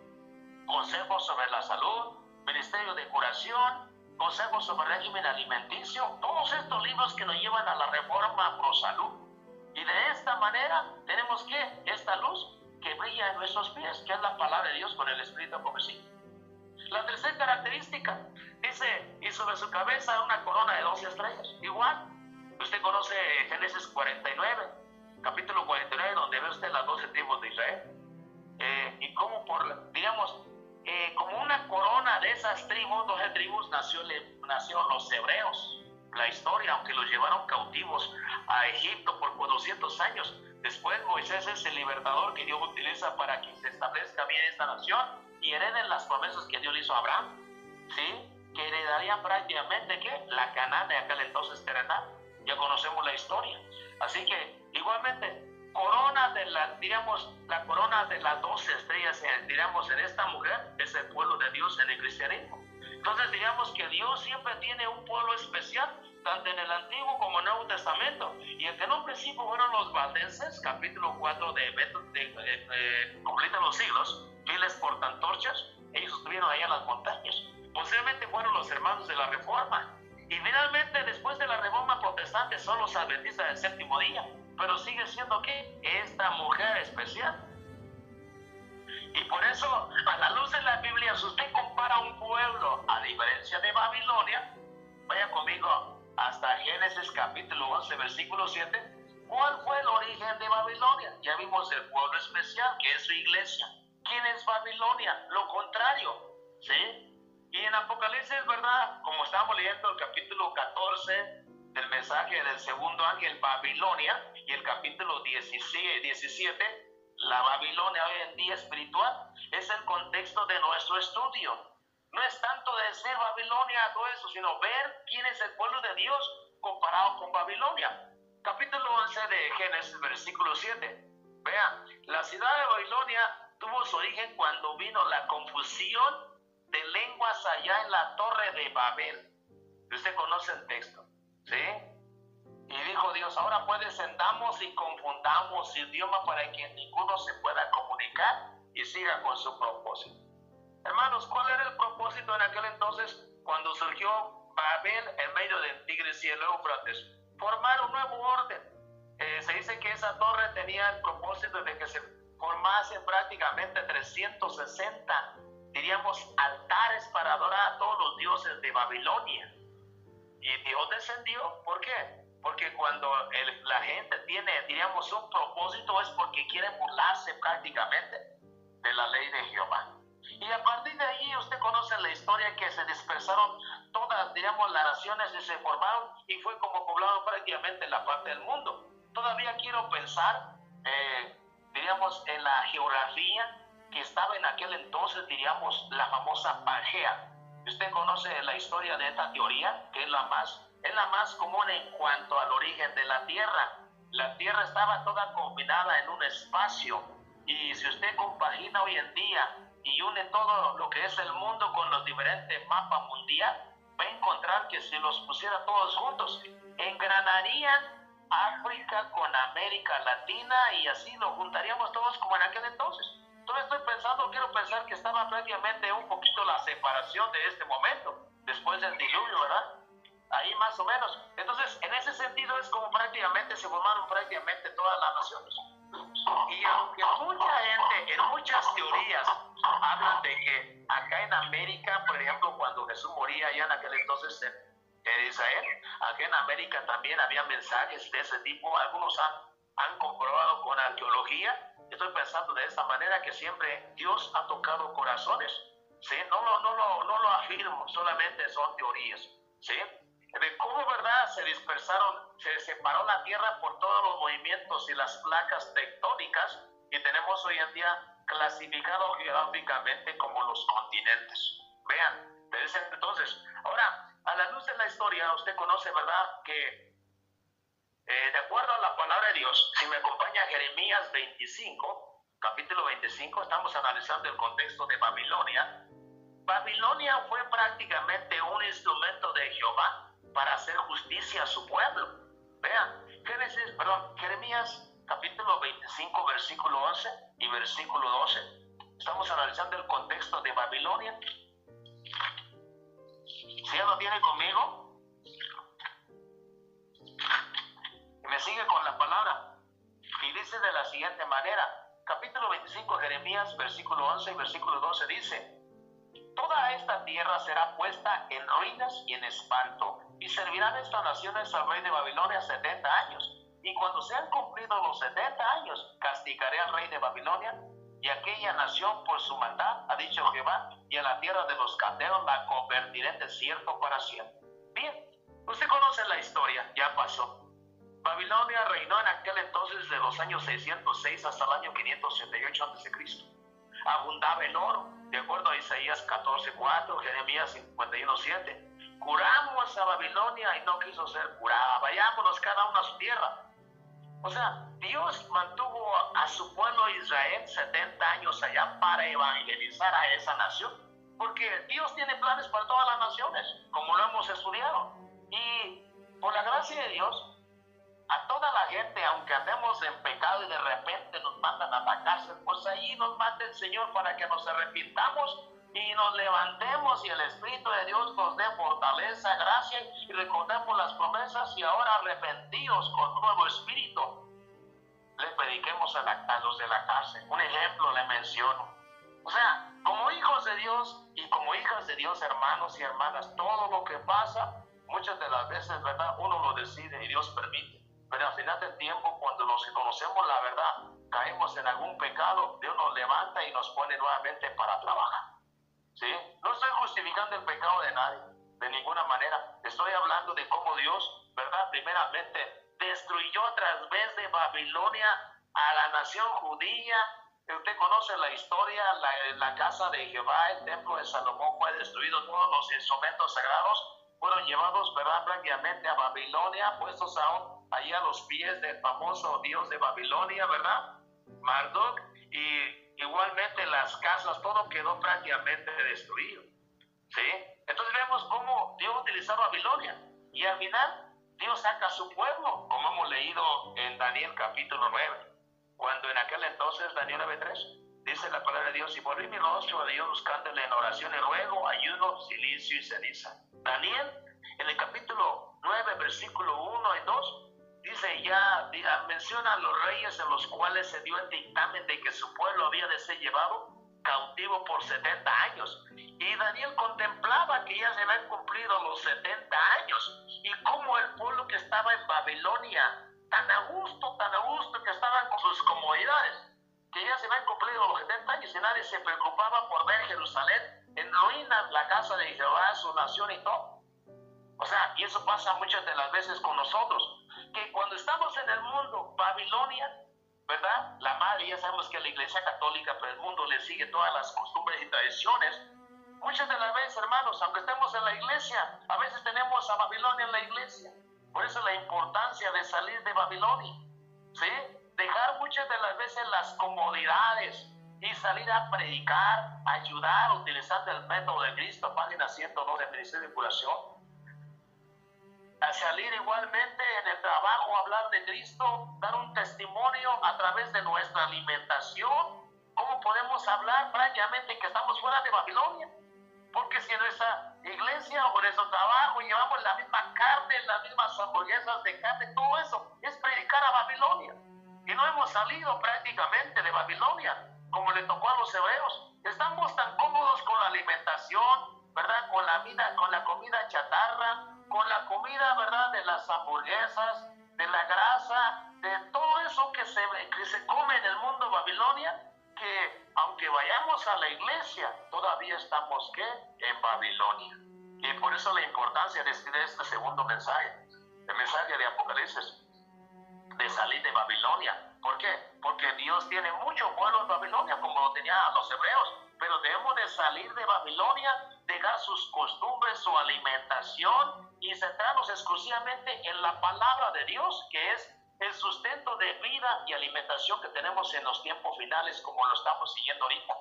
Consejos sobre la Salud, Ministerio de Curación, Consejos sobre régimen alimenticio, todos estos libros que nos llevan a la reforma pro salud. Y de esta manera tenemos que esta luz que brilla en nuestros pies, que es la palabra de Dios con el Espíritu de profecía. La tercera característica dice, y sobre su cabeza una corona de 12 estrellas. Igual, usted conoce Génesis 49, capítulo 49, donde ve usted las 12 tribus de Israel. Y como como una corona de esas tribus, 12 tribus, nació los hebreos. La historia, aunque los llevaron cautivos a Egipto por 400 años, después Moisés es el libertador que Dios utiliza para que se establezca bien esta nación y hereden las promesas que Dios le hizo a Abraham, ¿sí?, que heredarían prácticamente, ¿qué?, la Canaán de aquel entonces terrenal. Ya conocemos la historia. Así que, igualmente, corona de la corona de las 12 estrellas, en esta mujer, es el pueblo de Dios en el cristianismo. Entonces, digamos que Dios siempre tiene un pueblo especial, tanto en el Antiguo como en el Nuevo Testamento. Y el que en un principio fueron los valdenses, capítulo 4 de Completa los siglos, fieles portantorchas, ellos estuvieron allá en las montañas. Posiblemente fueron los hermanos de la Reforma. Y finalmente, después de la Reforma protestante, son los adventistas del séptimo día. Pero sigue siendo, ¿qué?, esta mujer especial. Y por eso, a la luz de la Biblia, si usted compara un pueblo, a diferencia de Babilonia, vaya conmigo hasta Génesis capítulo 11, versículo 7. ¿Cuál fue el origen de Babilonia? Ya vimos el pueblo especial, que es su iglesia. ¿Quién es Babilonia? Lo contrario, ¿sí? Y en Apocalipsis, ¿verdad?, como estábamos leyendo el capítulo 14 del mensaje del segundo ángel, Babilonia, y el capítulo 17, la Babilonia hoy en día espiritual, es el contexto de nuestro estudio. No es tanto decir Babilonia, todo eso, sino ver quién es el pueblo de Dios comparado con Babilonia. Capítulo 11 de Génesis, versículo 7. Vean, la ciudad de Babilonia tuvo su origen cuando vino la confusión de lenguas allá en la torre de Babel. Usted conoce el texto, ¿sí? Y dijo Dios, ahora pues descendamos y confundamos idioma para que ninguno se pueda comunicar y siga con su propósito. Hermanos, ¿cuál era el propósito en aquel entonces cuando surgió Babel en medio del Tigris y el Éufrates? Formar un nuevo orden. Se dice que esa torre tenía el propósito de que se formasen prácticamente 360, diríamos, altares para adorar a todos los dioses de Babilonia. Y Dios descendió. ¿Por qué? Porque cuando la gente tiene, diríamos, un propósito, es porque quieren burlarse prácticamente de la ley de Jehová. Y a partir de ahí usted conoce la historia, que se dispersaron todas, diríamos, las naciones y se formaron, y fue como poblaron prácticamente la parte del mundo. Todavía quiero pensar, diríamos, en la geografía que estaba en aquel entonces, diríamos, la famosa Pangea. Usted conoce la historia de esta teoría, que es la más común en cuanto al origen de la Tierra. La Tierra estaba toda combinada en un espacio, y si usted compagina hoy en día y une todo lo que es el mundo con los diferentes mapas mundiales, va a encontrar que si los pusiera todos juntos, engranarían África con América Latina, y así lo juntaríamos todos como en aquel entonces. Entonces quiero pensar que estaba prácticamente un poquito la separación de este momento, después del diluvio, ¿verdad? Ahí más o menos. Entonces, en ese sentido es como prácticamente se formaron prácticamente todas las naciones. Y aunque mucha gente, en muchas teorías, hablan de que acá en América, por ejemplo, cuando Jesús moría había allá en aquel entonces en Israel. Aquí en América también había mensajes de ese tipo. Algunos han comprobado con arqueología. Estoy pensando de esta manera que siempre Dios ha tocado corazones. ¿Sí? No lo afirmo, solamente son teorías. ¿Sí? De cómo, ¿verdad?, se separó la tierra por todos los movimientos y las placas tectónicas, y tenemos hoy en día clasificado geográficamente como los continentes. Vean, desde entonces, ahora, a la luz de la historia, usted conoce, ¿verdad?, que de acuerdo a la palabra de Dios, si me acompaña Jeremías 25, capítulo 25, estamos analizando el contexto de Babilonia. Babilonia fue prácticamente un instrumento de Jehová para hacer justicia a su pueblo. Vean, Jeremías capítulo 25, versículo 11 y versículo 12. Estamos analizando el contexto de Babilonia. ¿Sí lo tiene conmigo? Y me sigue con la palabra. Y dice de la siguiente manera, capítulo 25 Jeremías, versículo 11 y versículo 12 dice: toda esta tierra será puesta en ruinas y en espanto, y servirán estas naciones al rey de Babilonia 70 años. Y cuando sean cumplidos los 70 años, castigaré al rey de Babilonia y aquella nación por su maldad, ha dicho Jehová, y a la tierra de los caldeos la convertiré en desierto para siempre. Bien, usted conoce la historia, ya pasó. Babilonia reinó en aquel entonces de los años 606 hasta el año 578 a.C. Abundaba el oro, de acuerdo a Isaías 14:4, Jeremías 51:7. Curamos a Babilonia y no quiso ser curada. Vayámonos cada uno a su tierra. O sea, Dios mantuvo a su pueblo Israel 70 años allá para evangelizar a esa nación. Porque Dios tiene planes para todas las naciones, como lo hemos estudiado. Y por la gracia de Dios, a toda la gente, aunque andemos en pecado y de repente nos mandan a la cárcel, pues ahí nos manda el Señor para que nos arrepintamos y nos levantemos y el Espíritu de Dios nos dé fortaleza, gracia y recordemos las promesas, y ahora arrepentidos con nuevo espíritu le prediquemos a los de la cárcel. Un ejemplo le menciono. O sea, como hijos de Dios y como hijas de Dios, hermanos y hermanas, todo lo que pasa, muchas de las veces, ¿verdad?, uno lo decide y Dios permite. Pero al final del tiempo, cuando nos conocemos la verdad, caemos en algún pecado, Dios nos levanta y nos pone nuevamente para trabajar. ¿Sí? No estoy justificando el pecado de nadie, de ninguna manera. Estoy hablando de cómo Dios, ¿verdad?, primeramente destruyó a través de Babilonia a la nación judía. Usted conoce la historia, la casa de Jehová, el templo de Salomón fue destruido, todos los instrumentos sagrados fueron llevados, ¿verdad?, prácticamente a Babilonia, puestos allí a los pies del famoso dios de Babilonia, ¿verdad?, Marduk, y igualmente las casas, todo quedó prácticamente destruido. ¿Sí? Entonces vemos cómo Dios utilizó Babilonia, y al final Dios saca a su pueblo, como hemos leído en Daniel capítulo 9, cuando en aquel entonces, Daniel 9:3, dice la palabra de Dios: y volví mi rostro a Dios buscándole en oración y ruego, ayuno, silicio y ceniza. Daniel, en el capítulo 9, versículo 1 y 2, dice, ya menciona a los reyes en los cuales se dio el dictamen de que su pueblo había de ser llevado cautivo por 70 años. Y Daniel contemplaba que ya se habían cumplido los 70 años, y como el pueblo que estaba en Babilonia, tan a gusto, que estaban con sus comodidades, que ya se habían cumplido los 70 años y nadie se preocupaba por ver Jerusalén en ruinas, la casa de Jehová, su nación y todo. O sea, y eso pasa muchas de las veces con nosotros, que cuando estamos en el mundo, Babilonia, ¿verdad?, la madre, ya sabemos que la Iglesia Católica, pero el mundo le sigue todas las costumbres y tradiciones. Muchas de las veces, hermanos, aunque estemos en la iglesia, a veces tenemos a Babilonia en la iglesia. Por eso la importancia de salir de Babilonia, ¿sí? Dejar muchas de las veces las comodidades y salir a predicar, ayudar, utilizando el método de Cristo, página 102 de Ministerio de Curación. A salir igualmente en el trabajo, hablar de Cristo, dar un testimonio a través de nuestra alimentación. ¿Cómo podemos hablar prácticamente que estamos fuera de Babilonia? Porque si en nuestra iglesia o en nuestro trabajo llevamos la misma carne, las mismas hamburguesas de carne, todo eso es predicar a Babilonia. Y no hemos salido prácticamente de Babilonia, como le tocó a los hebreos. Estamos tan cómodos con la alimentación, ¿verdad?, con la vida, con la comida comida chatarra, con la comida, ¿verdad?, de las hamburguesas, de la grasa, de todo eso que se come en el mundo Babilonia, que aunque vayamos a la iglesia, todavía estamos, ¿qué?, en Babilonia. Y por eso la importancia de este segundo mensaje, el mensaje de Apocalipsis, de salir de Babilonia. ¿Por qué? Porque Dios tiene mucho pueblo en Babilonia, como lo tenían los hebreos, pero debemos de salir de Babilonia, dejar sus costumbres, su alimentación y centrarnos exclusivamente en la palabra de Dios, que es el sustento de vida y alimentación que tenemos en los tiempos finales, como lo estamos siguiendo ahorita.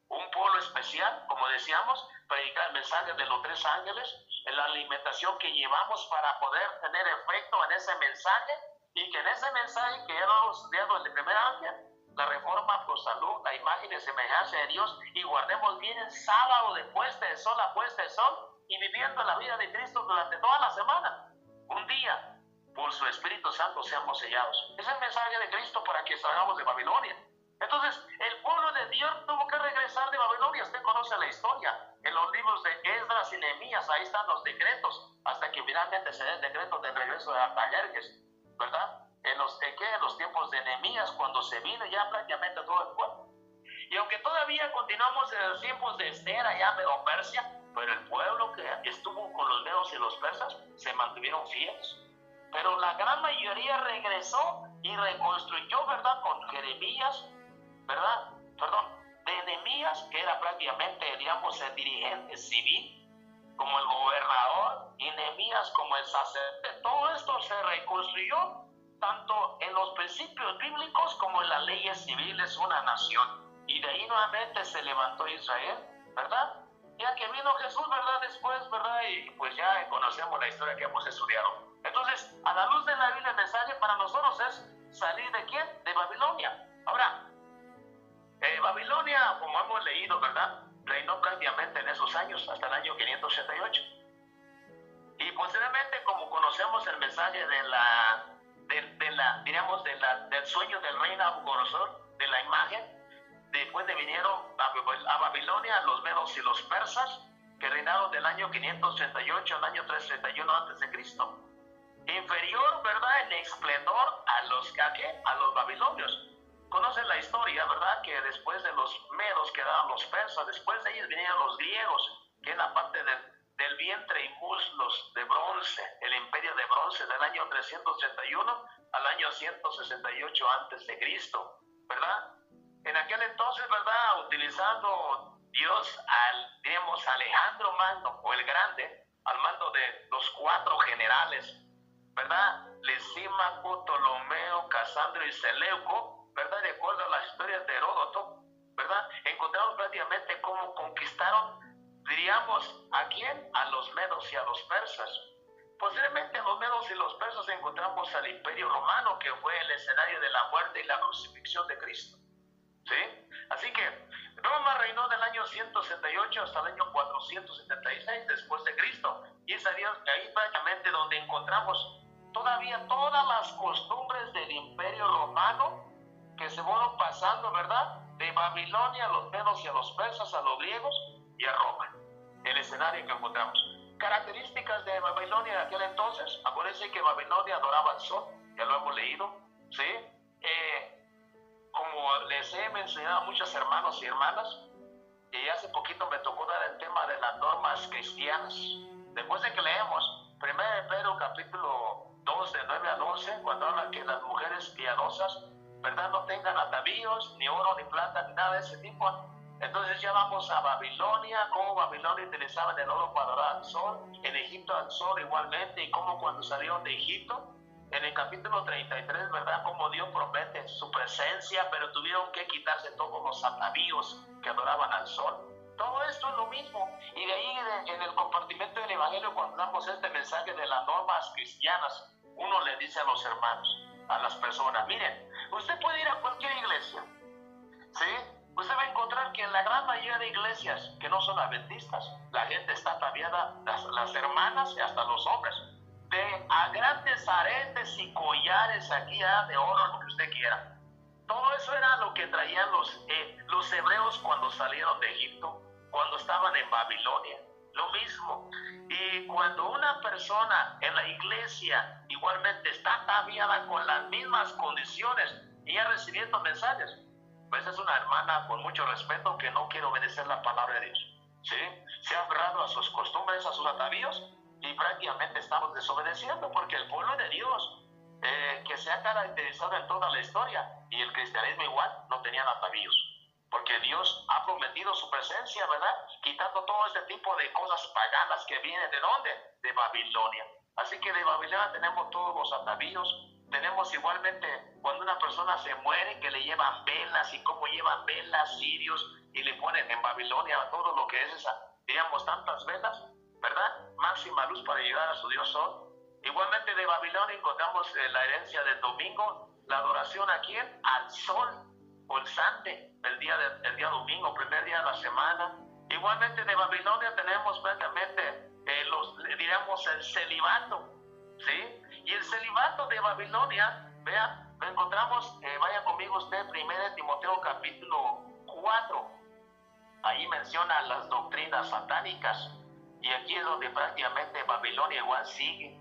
Un pueblo especial, como decíamos, predicar el mensaje de los 3 ángeles, en la alimentación que llevamos para poder tener efecto en ese mensaje, y que en ese mensaje que hemos dado el primer ángel, la reforma por salud, la imagen y semejanza de Dios, y guardemos bien el sábado de puesta de sol a puesta de sol, y viviendo la vida de Cristo durante toda la semana. Un día, por su Espíritu Santo, seamos sellados. Es el mensaje de Cristo para que salgamos de Babilonia. Entonces, el pueblo de Dios tuvo que regresar de Babilonia. Usted conoce la historia. En los libros de Esdras y Nehemías, ahí están los decretos, hasta que finalmente se den decretos de regreso de Artajerjes, ¿verdad? En los tiempos de Nehemías, cuando se vino ya prácticamente todo el pueblo. Y aunque todavía continuamos en los tiempos de Esther, allá en Medo Persia, pero el pueblo que estuvo con los medos y los persas se mantuvieron fieles. Pero la gran mayoría regresó y reconstruyó, ¿verdad?, con Jeremías, ¿verdad? De Nehemías, que era prácticamente, digamos, el dirigente civil, como el gobernador, y Nehemías como el sacerdote. Todo esto se reconstruyó tanto en los principios bíblicos como en las leyes civiles, una nación. Y de ahí nuevamente se levantó Israel, ¿verdad? Ya que vino Jesús, ¿verdad?, después, ¿verdad? Y pues ya conocemos la historia que hemos estudiado. Entonces, a la luz de la Biblia, el mensaje para nosotros es salir ¿de quién? De Babilonia. Ahora, Babilonia, como hemos leído, ¿verdad?, reinó prácticamente en esos años, hasta el año 588. Y posteriormente, como conocemos el mensaje del sueño del rey Nabucodonosor, de la imagen, después de vinieron a Babilonia los medos y los persas, que reinaron del año 538 al año 331 a.C. Inferior, ¿verdad?, en esplendor a los babilonios. Conocen la historia, ¿verdad?, que después de los medos quedaron los persas, después de ellos vinieron los griegos, que en la parte del vientre y muslos de bronce, el imperio de bronce del año 331 al año 168 a.C., ¿verdad? En aquel entonces, ¿verdad?, utilizando Dios digamos, Alejandro Magno, o el Grande, al mando de los 4 generales, ¿verdad?, Lisímaco, Ptolomeo, Casandro y Seleuco, ¿verdad?, de acuerdo a las historias de Heródoto, ¿verdad?, encontramos prácticamente cómo conquistaron, diríamos, ¿a quién? A los medos y a los persas. Posiblemente a los medos y los persas encontramos al Imperio Romano, que fue el escenario de la muerte y la crucifixión de Cristo, ¿sí? Así que Roma reinó del año 168 hasta el año 476 después de Cristo, y es ahí prácticamente donde encontramos todavía todas las costumbres del Imperio Romano que se fueron pasando, ¿verdad?, de Babilonia a los medos y a los persas, a los griegos y a Roma. El escenario que encontramos. Características de Babilonia en aquel entonces. Acuérdense que Babilonia adoraba al sol, ya lo hemos leído, ¿sí? Como les he mencionado a muchos hermanos y hermanas, y hace poquito me tocó dar el tema de las normas cristianas. Después de que leemos 1 Pedro capítulo 2 de 9 al 11, cuando habla que las mujeres piadosas, ¿verdad?, no tengan atavíos, ni oro, ni plata, ni nada de ese tipo. Entonces ya vamos a Babilonia, cómo Babilonia utilizaban el oro para adorar al sol, en Egipto al sol igualmente, y cómo cuando salieron de Egipto, en el capítulo 33, ¿verdad?, cómo Dios promete su presencia, pero tuvieron que quitarse todos los atavíos que adoraban al sol. Todo esto es lo mismo, y de ahí en el compartimento del Evangelio, cuando damos este mensaje de las normas cristianas, uno le dice a los hermanos, a las personas, miren, usted puede ir a cualquier iglesia, ¿sí? Usted va a encontrar que en la gran mayoría de iglesias que no son adventistas, la gente está ataviada, las hermanas y hasta los hombres, a grandes aretes y collares aquí de oro, lo que usted quiera. Todo eso era lo que traían los hebreos cuando salieron de Egipto, cuando estaban en Babilonia. lo mismo. Y cuando una persona en la iglesia igualmente está ataviada con las mismas condiciones y ya recibiendo mensajes, pues es una hermana con mucho respeto que no quiere obedecer la palabra de Dios, ¿sí? Se ha aferrado a sus costumbres, a sus atavíos, y prácticamente estamos desobedeciendo, porque el pueblo de Dios, que se ha caracterizado en toda la historia, y el cristianismo igual, no tenían atavíos, porque Dios ha prometido su presencia, ¿verdad? Quitando todo este tipo de cosas paganas que vienen ¿de dónde? De Babilonia. Así que de Babilonia tenemos todos los atavíos. Tenemos igualmente cuando una persona se muere, que le llevan velas, y cómo llevan velas, cirios, y le ponen en Babilonia todo lo que es esa, digamos, tantas velas, ¿verdad? Máxima luz para llegar a su Dios Sol. Igualmente de Babilonia encontramos la herencia del domingo, la adoración ¿a quién? Al sol pulsante, el día domingo, primer día de la semana. Igualmente de Babilonia tenemos prácticamente diríamos el celibato, ¿sí? Y el celibato de Babilonia, vean, lo encontramos, vaya conmigo usted, 1 Timoteo capítulo 4, ahí menciona las doctrinas satánicas, y aquí es donde prácticamente Babilonia igual sigue.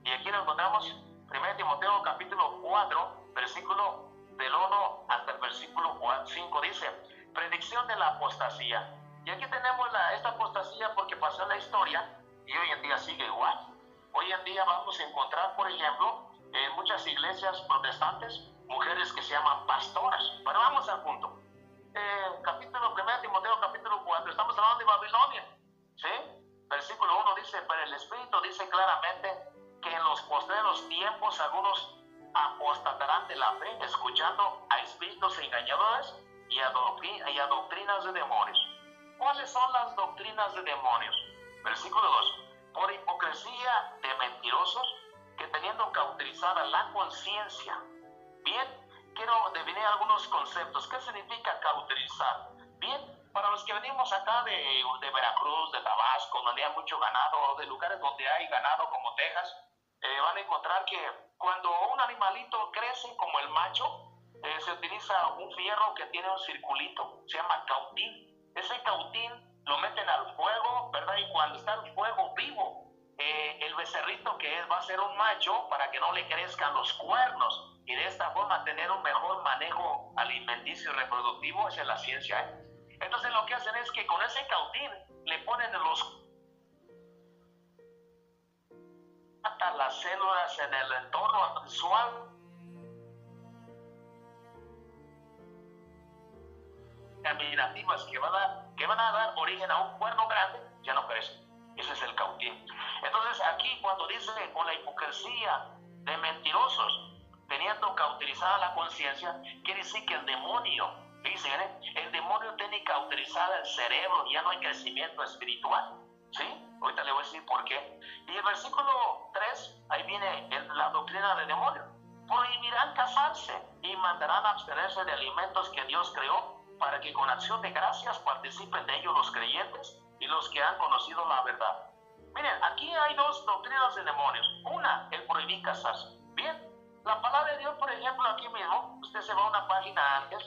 Y aquí lo encontramos, 1 Timoteo capítulo 4, versículo del 1 hasta el versículo 5, dice, predicción de la apostasía. Y aquí tenemos esta apostasía porque pasó en la historia y hoy en día sigue igual. Hoy en día vamos a encontrar, por ejemplo, en muchas iglesias protestantes, mujeres que se llaman pastoras. Pero vamos al punto. 1 Timoteo capítulo 4, estamos hablando de Babilonia, ¿sí? Versículo 1 dice, pero el Espíritu dice claramente que en los postreros tiempos algunos apostatarán de la fe, escuchando a espíritus engañadores y a doctrinas de demonios. ¿Cuáles son las doctrinas de demonios? Versículo 2. Por hipocresía de mentirosos, que teniendo cauterizada la conciencia. Bien, quiero definir algunos conceptos. ¿Qué significa cauterizar? Bien, para los que venimos acá de Veracruz, de Tabasco, donde hay mucho ganado, de lugares donde hay ganado como Texas, van a encontrar que cuando un animalito crece como el macho, se utiliza un fierro que tiene un circulito, se llama cautín. Ese cautín lo meten al fuego, ¿verdad? Y cuando está el fuego vivo, el becerrito que va a ser un macho, para que no le crezcan los cuernos, y de esta forma tener un mejor manejo alimenticio y reproductivo, esa es la ciencia, ¿eh? Entonces lo que hacen es que con ese cautín le ponen las células en el entorno visual caminativas que van a dar origen a un cuerno grande, ya no crece. Ese es el cautín. Entonces aquí cuando dice con la hipocresía de mentirosos, teniendo cauterizada la conciencia, quiere decir que el demonio, dicen, el demonio tiene cauterizada el cerebro, ya no hay crecimiento espiritual, ¿sí? Ahorita le voy a decir por qué. Y el versículo 3, ahí viene la doctrina del demonio. Prohibirán casarse y mandarán abstenerse de alimentos que Dios creó, para que con acción de gracias participen de ellos los creyentes y los que han conocido la verdad. Miren, aquí hay dos doctrinas de demonios. Una, el prohibir casarse. Bien, la palabra de Dios, por ejemplo, aquí mismo, usted se va a una página antes,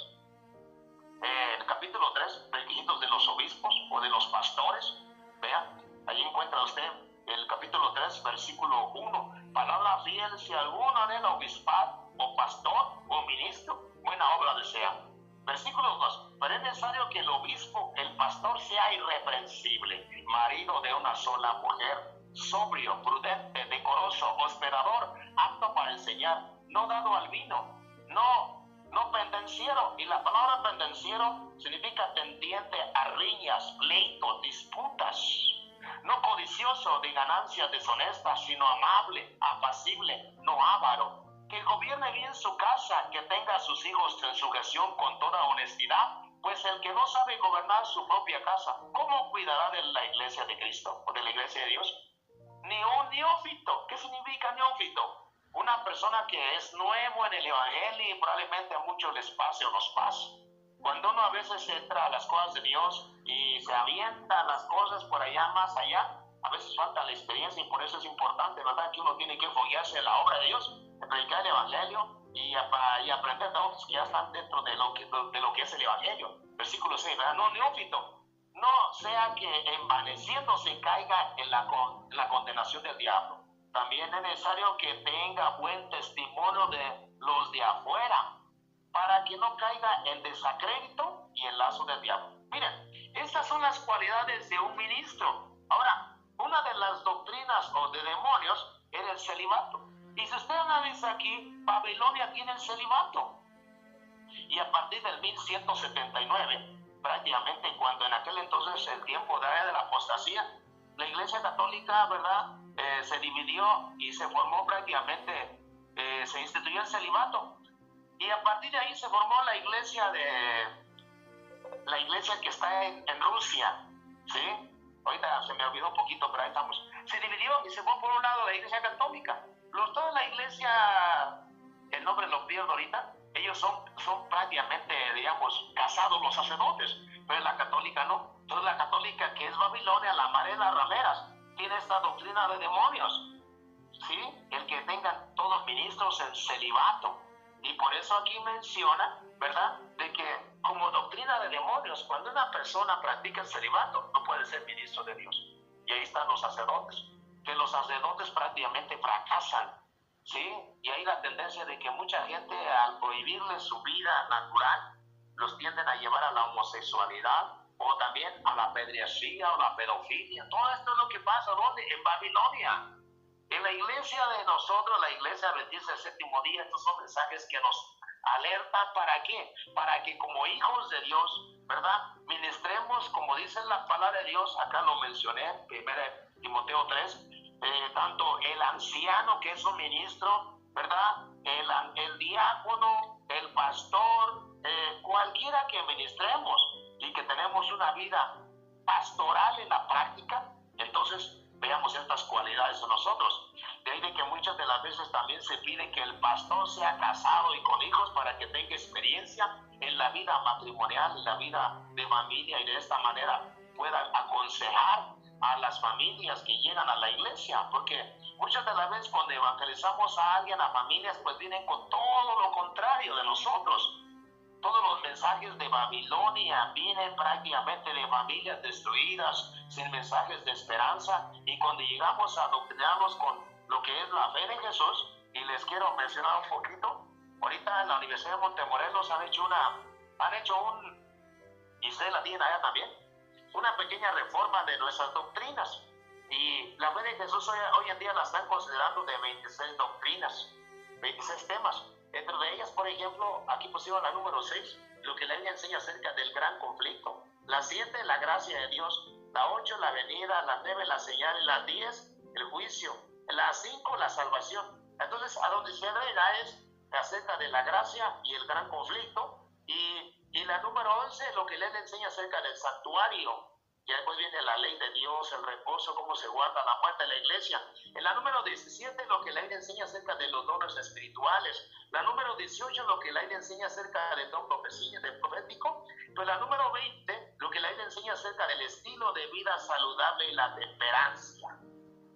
el capítulo 3, requisitos de los obispos o de los pastores. Vean, allí encuentra usted el capítulo 3, versículo 1. Palabra fiel, si alguno anhela obispado, o pastor, o ministro, buena obra desea. Versículo 2. Pero es necesario que el obispo, el pastor, sea irreprensible, marido de una sola mujer, sobrio, prudente, decoroso, hospedador, apto para enseñar, no dado al vino, no pendenciero. Y la palabra pendenciero significa tendiente a riñas, pleitos, disputas. No codicioso de ganancias deshonestas, sino amable, apacible, no avaro. Que gobierne bien su casa, que tenga a sus hijos en sujeción con toda honestidad, pues el que no sabe gobernar su propia casa, ¿cómo cuidará de la iglesia de Cristo o de la iglesia de Dios? Ni un neófito. ¿Qué significa neófito? Una persona que es nuevo en el evangelio y probablemente a muchos les pase o nos pase. Cuando uno a veces entra a las cosas de Dios y se avienta las cosas por allá, más allá, a veces falta la experiencia, y por eso es importante, ¿verdad?, que uno tiene que foguearse en la obra de Dios, de predicar el evangelio y aprender de otros que ya están dentro de lo que es el evangelio. Versículo 6, ¿verdad? No neófito, no sea que envaneciéndose caiga en la condenación del diablo. También es necesario que tenga buen testimonio de los de afuera, para que no caiga en desacrédito y en lazo del diablo. Miren, estas son las cualidades de un ministro. Ahora, una de las doctrinas o de demonios era el celibato. Y si usted analiza aquí, Babilonia tiene el celibato. Y a partir del 1179, prácticamente cuando en aquel entonces el tiempo de la apostasía, la Iglesia Católica, ¿verdad?, se dividió y se formó prácticamente, se instituyó el celibato. Y a partir de ahí se formó la iglesia que está en Rusia, ¿sí? Ahorita se me olvidó un poquito, pero ahí estamos. Se dividió y se fue por un lado la iglesia católica. Toda la iglesia, el nombre lo pierdo ahorita, ellos son prácticamente, digamos, casados los sacerdotes, pero la católica no. Entonces la católica, que es Babilonia, la madre de las rameras, tiene esta doctrina de demonios, ¿sí? El que tengan todos ministros en celibato. Y por eso aquí menciona, ¿verdad?, de que como doctrina de demonios, cuando una persona practica el celibato, no puede ser ministro de Dios. Y ahí están los sacerdotes, que los sacerdotes prácticamente fracasan, ¿sí? Y hay la tendencia de que mucha gente, al prohibirles su vida natural, los tienden a llevar a la homosexualidad, o también a la pederastia o la pedofilia. Todo esto es lo que pasa, ¿dónde? En Babilonia. En la iglesia de nosotros, la iglesia adventista del séptimo día, estos son mensajes que nos alertan. ¿Para qué? Para que como hijos de Dios, ¿verdad?, ministremos, como dice la palabra de Dios, acá lo mencioné, 1 Timoteo 3, tanto el anciano, que es un ministro, ¿verdad?, el diácono, el pastor, cualquiera que ministremos y que tenemos una vida pastoral en la práctica, entonces veamos estas cualidades en nosotros. De ahí de que muchas de las veces también se pide que el pastor sea casado y con hijos para que tenga experiencia en la vida matrimonial, en la vida de familia, y de esta manera pueda aconsejar a las familias que llegan a la iglesia, porque muchas de las veces cuando evangelizamos a alguien, a familias, pues vienen con todo lo contrario de nosotros. Todos los mensajes de Babilonia vienen prácticamente de familias destruidas, sin mensajes de esperanza. Y cuando llegamos a adoctrinarnos con lo que es la fe de Jesús, y les quiero mencionar un poquito, ahorita en la Universidad de Montemorelos han hecho y ustedes la tienen allá también, una pequeña reforma de nuestras doctrinas. Y la fe de Jesús hoy en día la están considerando de 26 doctrinas, 26 temas. Entre ellas, por ejemplo, aquí pusieron la número 6, lo que la Biblia enseña acerca del gran conflicto. La 7, la gracia de Dios. La 8, la venida. La 9, la señal. Y la 10, el juicio. La 5, la salvación. Entonces, a donde se agrega es acerca de la gracia y el gran conflicto. Y la número 11, lo que la Biblia enseña acerca del santuario. Ya después viene la ley de Dios, el reposo, cómo se guarda la muerte de la iglesia. En la número 17, lo que la Biblia enseña acerca de los dones espirituales. La número 18, lo que la Biblia enseña acerca del don profético. Pues la número 20, lo que la Biblia enseña acerca del estilo de vida saludable y la temperancia.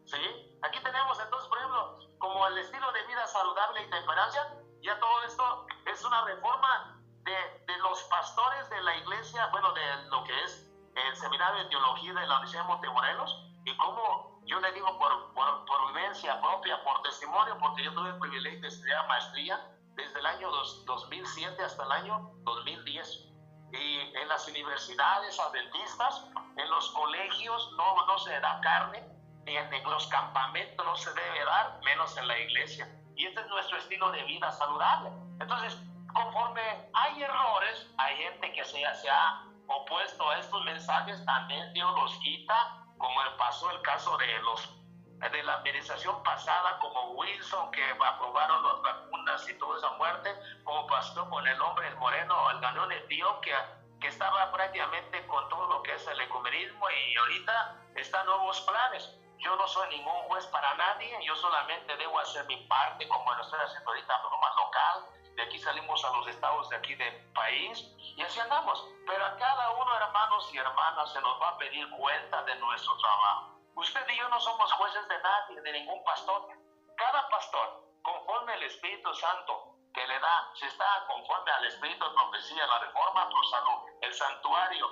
¿Sí? Aquí tenemos entonces, por ejemplo, como el estilo de vida saludable y temperancia. Ya todo esto es una reforma de los pastores de la iglesia, bueno, de lo que es el seminario de teología de la Universidad de Montemorelos, y como yo le digo por vivencia propia, por testimonio, porque yo tuve el privilegio de estudiar maestría desde el año 2007 hasta el año 2010. Y en las universidades adventistas, en los colegios no se da carne, ni en los campamentos no se debe dar, menos en la iglesia. Y este es nuestro estilo de vida saludable. Entonces, conforme hay errores, hay gente que se ha opuesto a estos mensajes, también Dios los quita, como pasó el caso de la administración pasada, como Wilson, que aprobaron las vacunas y toda esa muerte, como pasó con el hombre, el moreno, el ganón Etiopía, que estaba prácticamente con todo lo que es el ecumenismo, y ahorita están nuevos planes. Yo no soy ningún juez para nadie, yo solamente debo hacer mi parte, como lo estoy haciendo ahorita, pero más local. De aquí salimos a los estados de aquí del país y así andamos. Pero a cada uno, hermanos y hermanas, se nos va a pedir cuenta de nuestro trabajo. Usted y yo no somos jueces de nadie, de ningún pastor. Cada pastor, conforme al Espíritu Santo que le da, si está conforme al Espíritu de profecía, la reforma por salud, el santuario,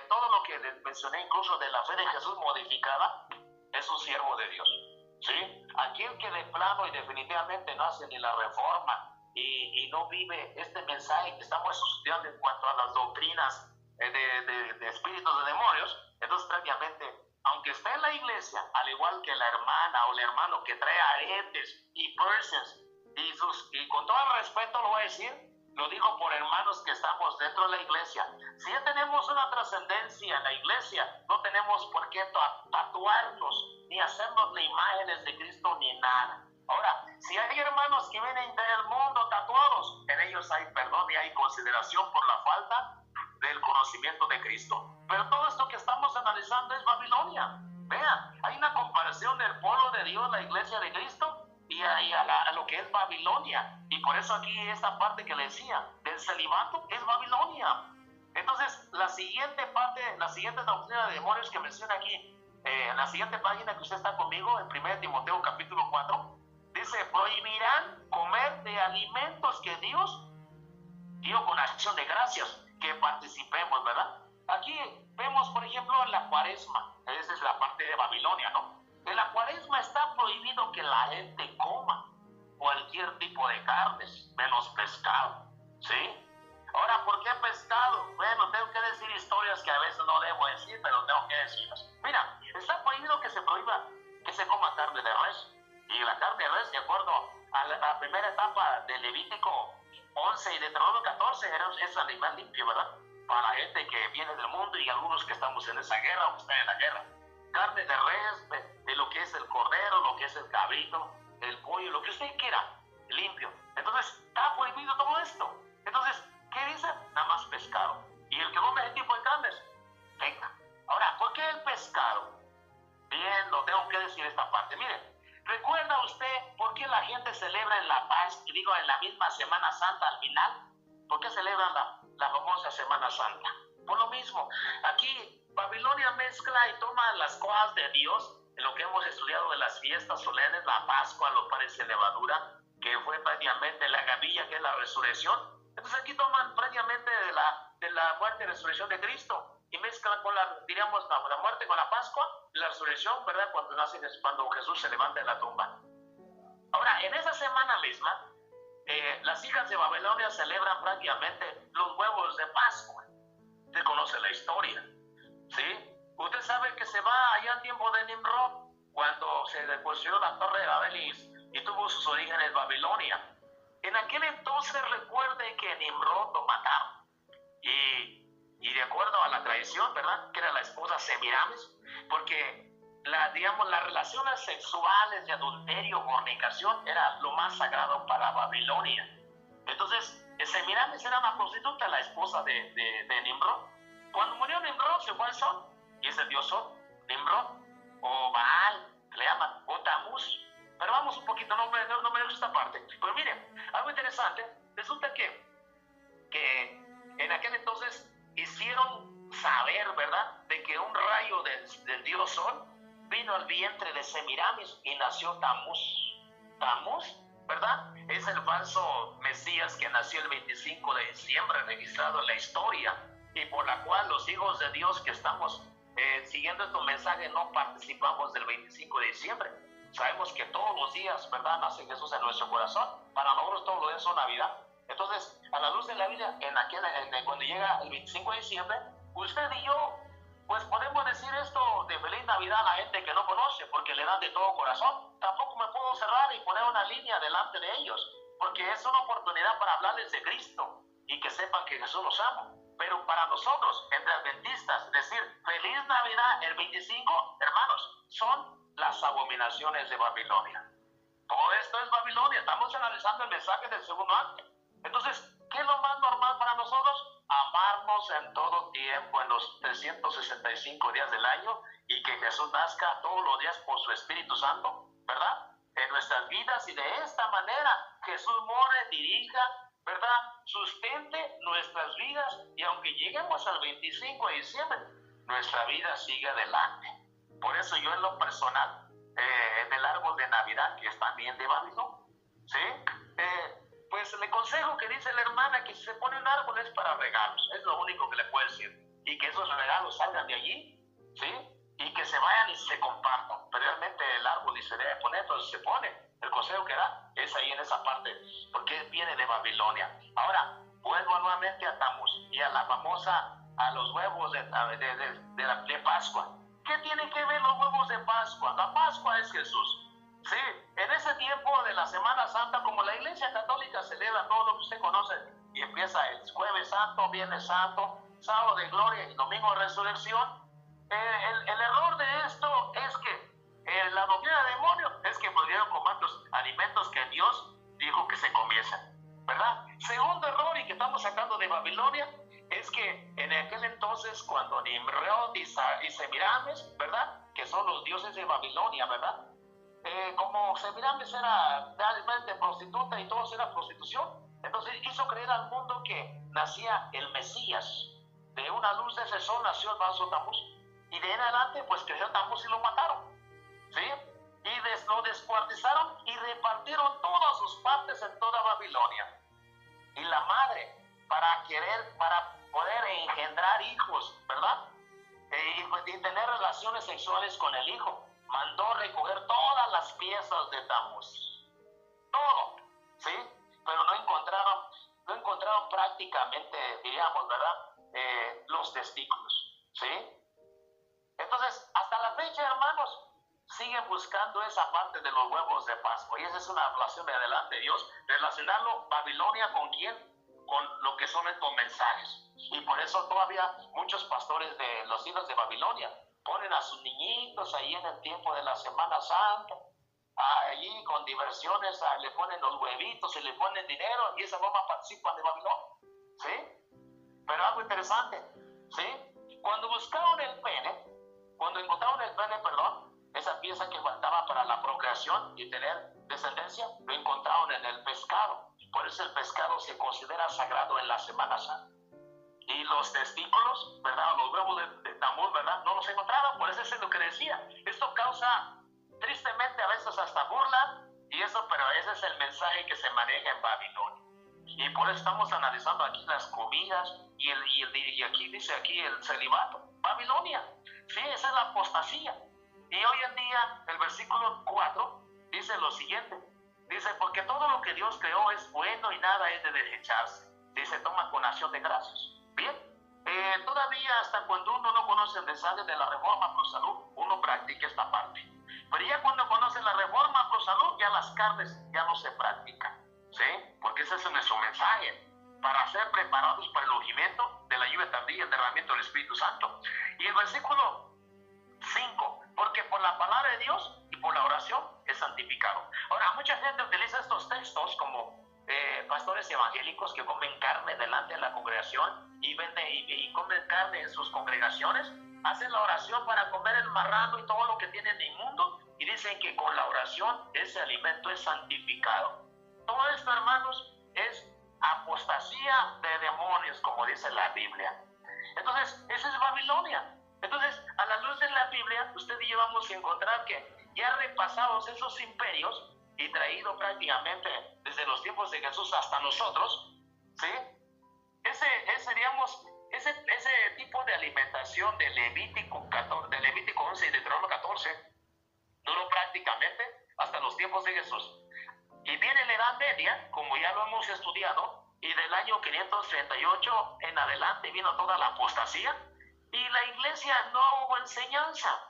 todo lo que les mencioné, incluso de la fe de Jesús modificada, es un siervo de Dios, ¿sí? Aquel que de plano y definitivamente no hace ni la reforma y no vive este mensaje que estamos estudiando en cuanto a las doctrinas de espíritus de demonios, entonces prácticamente, aunque esté en la iglesia, al igual que la hermana o el hermano que trae aretes y piercings, y con todo el respeto lo voy a decir, lo digo por hermanos que estamos dentro de la iglesia, si ya tenemos una trascendencia en la iglesia, no tenemos por qué tatuarnos, ni hacernos ni imágenes de Cristo, ni nada. Ahora, si hay hermanos que vienen del mundo tatuados, en ellos hay perdón y hay consideración por la falta del conocimiento de Cristo. Pero todo esto que estamos analizando es Babilonia. Vean, hay una comparación del pueblo de Dios, la iglesia de Cristo, y a lo que es Babilonia. Y por eso aquí esta parte que le decía, del celibato es Babilonia. Entonces, la siguiente parte, la siguiente doctrina de demonios que menciona aquí, en la siguiente página que usted está conmigo, en 1 Timoteo capítulo 4, dice, prohibirán comer de alimentos que Dios dio con acción de gracias, que participemos, ¿verdad? Aquí vemos, por ejemplo, en la cuaresma, esa es la parte de Babilonia, ¿no? En la cuaresma está prohibido que la gente coma cualquier tipo de carnes, menos pescado, ¿sí? Ahora, ¿por qué pescado? Bueno, tengo que decir historias que a veces no debo decir, pero tengo que decirlas. Mira, está prohibido que se prohíba que se coma carne de res. Y la carne de res, de acuerdo a la primera etapa de Levítico 11 y de Deuteronomio 14, es animal limpio, ¿verdad? Para la gente que viene del mundo y algunos que estamos en esa guerra o que están en la guerra. Carne de res, de lo que es el cordero, lo que es el cabrito, el pollo, lo que usted quiera, limpio. Entonces, está prohibido todo esto. Entonces, ¿qué dice? Nada más pescado. Y el que come ese tipo de carnes, venga. Ahora, ¿por qué el pescado? Bien, lo tengo que decir esta parte. Miren, ¿recuerda usted por qué la gente celebra en la paz, digo, en la misma Semana Santa al final? ¿Por qué celebran la famosa Semana Santa? Por lo mismo, aquí Babilonia mezcla y toma las cosas de Dios, en lo que hemos estudiado de las fiestas solemnes, la Pascua, los panes de levadura, que fue prácticamente la gavilla, que es la resurrección. Entonces aquí toman prácticamente de la muerte y resurrección de Cristo y mezclan con diríamos, la muerte con la Pascua y la resurrección, ¿verdad? Cuando Jesús se levanta de la tumba. Ahora, en esa semana misma, las hijas de Babilonia celebran prácticamente los huevos de Pascua. Usted conoce la historia, ¿sí? Usted sabe que se va allá al tiempo de Nimrod, cuando se construyó la torre de Babel y tuvo sus orígenes en Babilonia. En aquel entonces recuerde que Nimrod lo mataron. Y de acuerdo a la tradición, ¿verdad? Que era la esposa Semiramis, porque las relaciones sexuales de adulterio, fornicación, era lo más sagrado para Babilonia. Entonces, Semiramis era una prostituta, la esposa de Nimrod. Cuando murió Nimrod, se fue al sol, y es el dios sol, Nimrod, o Baal, le llaman, o Tamuz. Pero vamos un poquito, no me dejo esta parte. Pero miren, algo interesante, resulta que en aquel entonces hicieron saber, ¿verdad?, de que un rayo del dios sol vino al vientre de Semiramis y nació Tamuz. Tamuz, ¿verdad?, es el falso Mesías que nació el 25 de diciembre, registrado en la historia, y por la cual los hijos de Dios que estamos siguiendo estos mensajes no participamos del 25 de diciembre. Sabemos que todos los días, ¿verdad?, nace Jesús en nuestro corazón. Para nosotros todos los días son Navidad. Entonces, a la luz de la vida, cuando llega el 25 de diciembre, usted y yo, pues podemos decir esto de feliz Navidad a la gente que no conoce, porque le dan de todo corazón. Tampoco me puedo cerrar y poner una línea delante de ellos, porque es una oportunidad para hablarles de Cristo y que sepan que Jesús los ama. Pero para nosotros, entre adventistas, decir feliz Navidad el 25, hermanos, son las abominaciones de Babilonia. Todo esto es Babilonia. Estamos analizando el mensaje del segundo ángel. Entonces, ¿qué es lo más normal para nosotros? Amarnos en todo tiempo, en los 365 días del año, y que Jesús nazca todos los días por su Espíritu Santo, ¿verdad?, en nuestras vidas, y de esta manera Jesús more, dirija, ¿verdad?, sustente nuestras vidas, y aunque lleguemos al 25 de diciembre, nuestra vida sigue adelante. Por eso yo en lo personal, del árbol de Navidad, que es también de Babilonia, ¿sí?, pues le consejo que dice la hermana que si se pone un árbol es para regalos, es lo único que le puedo decir. y que esos regalos salgan de allí, ¿sí? Y que se vayan y se compartan. Pero realmente el árbol ni se debe poner, entonces se pone. El consejo que da es ahí en esa parte, porque viene de Babilonia. Ahora, vuelvo nuevamente a Tammuz y a la famosa, a los huevos de Pascua. ¿Qué tienen que ver los huevos de Pascua? La Pascua es Jesús. Sí, en ese tiempo de la Semana Santa, como la Iglesia Católica celebra todo lo que usted conoce, y empieza el Jueves Santo, Viernes Santo, Sábado de Gloria y Domingo de Resurrección. El error de esto es que la doctrina del demonio es que pudieron comer los alimentos que Dios dijo que se comiesen, ¿verdad? Segundo error, y que estamos sacando de Babilonia, es que en aquel entonces, cuando Nimrod y Semiramis, ¿verdad?, que son los dioses de Babilonia, ¿verdad?, como Semiramis era realmente prostituta y todo era prostitución, entonces hizo creer al mundo que nacía el Mesías. De una luz de ese sol nació el falso Tammuz, y de en adelante pues creció Tammuz y lo mataron, ¿sí? Y lo descuartizaron y repartieron todas sus partes en toda Babilonia. Y la madre, para poder engendrar hijos, ¿verdad?, y tener relaciones sexuales con el hijo, mandó recoger todas las piezas de Tammuz, todo, ¿sí? Pero no encontraron prácticamente, diríamos, ¿verdad?, los testículos, ¿sí? Entonces, hasta la fecha, hermanos, siguen buscando esa parte de los huevos de Pascua, y esa es una relación de adelante de Dios, relacionarlo Babilonia con quién, con lo que son estos mensajes. Y por eso todavía muchos pastores de los hijos de Babilonia ponen a sus niñitos ahí en el tiempo de la Semana Santa, allí con diversiones, le ponen los huevitos y le ponen dinero, y esa forma participan de Babilonia, ¿sí? Pero algo interesante, ¿sí? Cuando encontraron el pene, esa pieza que faltaba para la procreación y tener descendencia, lo encontraron en el pescado. Por eso el pescado se considera sagrado en la Semana Santa. Y los testículos, ¿verdad?, los huevos de Tammuz, ¿verdad?, no los encontraron. Por eso es lo que decía. Esto causa tristemente a veces hasta burla, pero ese es el mensaje que se maneja en Babilonia. Y por eso estamos analizando aquí las comidas y aquí dice el celibato. Babilonia, sí, esa es la apostasía. Y hoy en día el versículo 4 dice lo siguiente. Dice, porque todo lo que Dios creó es bueno y nada es de desecharse. Dice, toma con acción de gracias. Bien, todavía hasta cuando uno no conoce el mensaje de la reforma pro salud, uno practica esta parte. Pero ya cuando conoce la reforma pro salud, ya las carnes ya no se practican, ¿sí? Porque ese es nuestro mensaje, para ser preparados para el ungimiento de la lluvia tardía y el derramamiento del Espíritu Santo. Y el versículo 5, porque por la palabra de Dios y por la oración es santificado. Ahora, mucha gente utiliza estos textos como pastores evangélicos que comen carne delante de la congregación y comen carne en sus congregaciones, hacen la oración para comer el marrano y todo lo que tienen de inmundo, y dicen que con la oración ese alimento es santificado. Todo esto, hermanos, es apostasía de demonios, como dice la Biblia. Entonces, esa es Babilonia. Entonces, a la luz de la Biblia, usted y yo vamos a encontrar que ya repasados esos imperios y traído prácticamente desde los tiempos de Jesús hasta nosotros, ¿sí? Ese tipo de alimentación de Levítico 11 y de Deuteronomio 14 duró prácticamente hasta los tiempos de Jesús. Y viene la Edad Media, como ya lo hemos estudiado, y del año 538 en adelante vino toda la apostasía, y la iglesia no hubo enseñanza.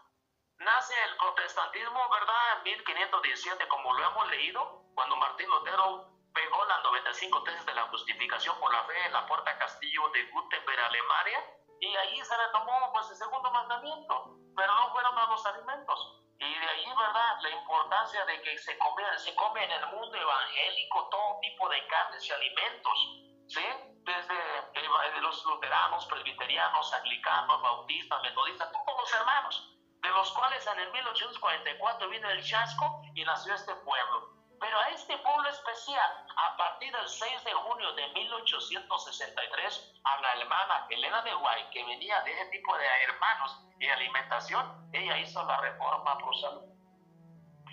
Nace el protestantismo, ¿verdad?, en 1517, como lo hemos leído, cuando Martín Lutero pegó las 95 tesis de la justificación por la fe en la Puerta Castillo de Gutenberg, Alemania, y allí se retomó pues el segundo mandamiento, pero no fueron a los alimentos. Y de ahí, ¿verdad?, la importancia de que se come en el mundo evangélico todo tipo de carnes y alimentos, ¿sí? Desde los luteranos, presbiterianos, anglicanos, bautistas, metodistas, todos los hermanos, de los cuales en el 1844 vino el chasco y nació este pueblo. Pero a este pueblo especial, a partir del 6 de junio de 1863, a la hermana Elena de White, que venía de ese tipo de hermanos y alimentación, ella hizo la reforma pro salud.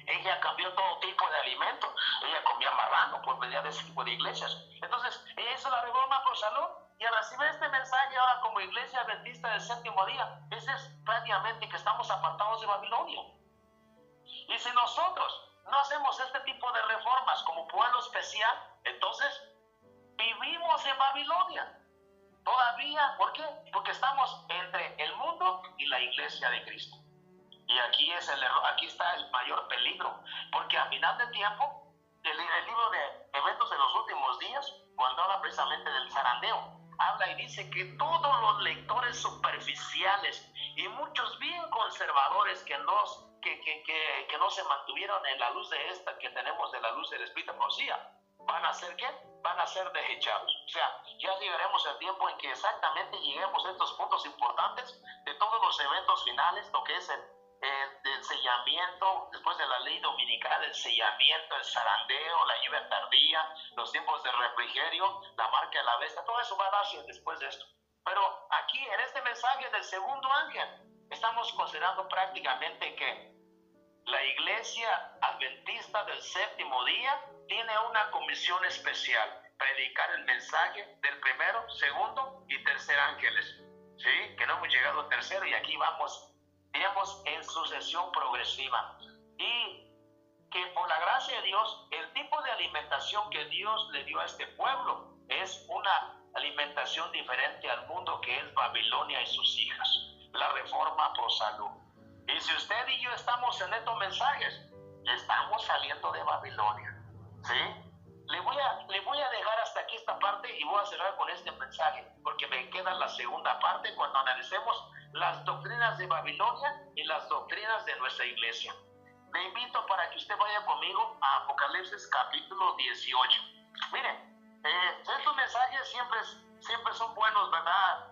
Ella cambió todo tipo de alimentos. Ella comía marrano, pues venía de ese tipo de iglesias. Entonces, ella hizo la reforma pro salud Y al recibir este mensaje ahora como iglesia adventista del séptimo día, ese es prácticamente que estamos apartados de Babilonia. Y si nosotros no hacemos este tipo de reformas como pueblo especial, entonces vivimos en Babilonia. Todavía, ¿por qué? Porque estamos entre el mundo y la iglesia de Cristo. Y aquí es el error, aquí está el mayor peligro, porque a final del tiempo, el libro de Eventos de los Últimos Días, cuando habla precisamente del zarandeo, habla y dice que todos los lectores superficiales y muchos bien conservadores que no se mantuvieron en la luz de esta que tenemos, de la luz del Espíritu de Profecía, ¿van a ser qué? Van a ser desechados. O sea, ya llegaremos al tiempo en que exactamente lleguemos a estos puntos importantes de todos los eventos finales, lo que es el sellamiento, después de la ley dominical, el sellamiento, el zarandeo, la lluvia tardía, los tiempos de refrigerio, la marca de la bestia, todo eso va a darse después de esto. Pero aquí, en este mensaje del segundo ángel, estamos considerando prácticamente que la iglesia adventista del séptimo día tiene una comisión especial: predicar el mensaje del primero, segundo y tercer ángeles. ¿Sí? Que no hemos llegado al tercero y aquí vamos, digamos, en sucesión progresiva. Y que por la gracia de Dios, el tipo de alimentación que Dios le dio a este pueblo es una alimentación diferente al mundo, que es Babilonia y sus hijas, la reforma pro salud. Y si usted y yo estamos en estos mensajes, estamos saliendo de Babilonia, ¿sí? Le voy a dejar hasta aquí esta parte y voy a cerrar con este mensaje, porque me queda la segunda parte cuando analicemos las doctrinas de Babilonia y las doctrinas de nuestra iglesia. Le invito para que usted vaya conmigo a Apocalipsis capítulo 18. Miren, estos mensajes siempre son buenos, ¿verdad?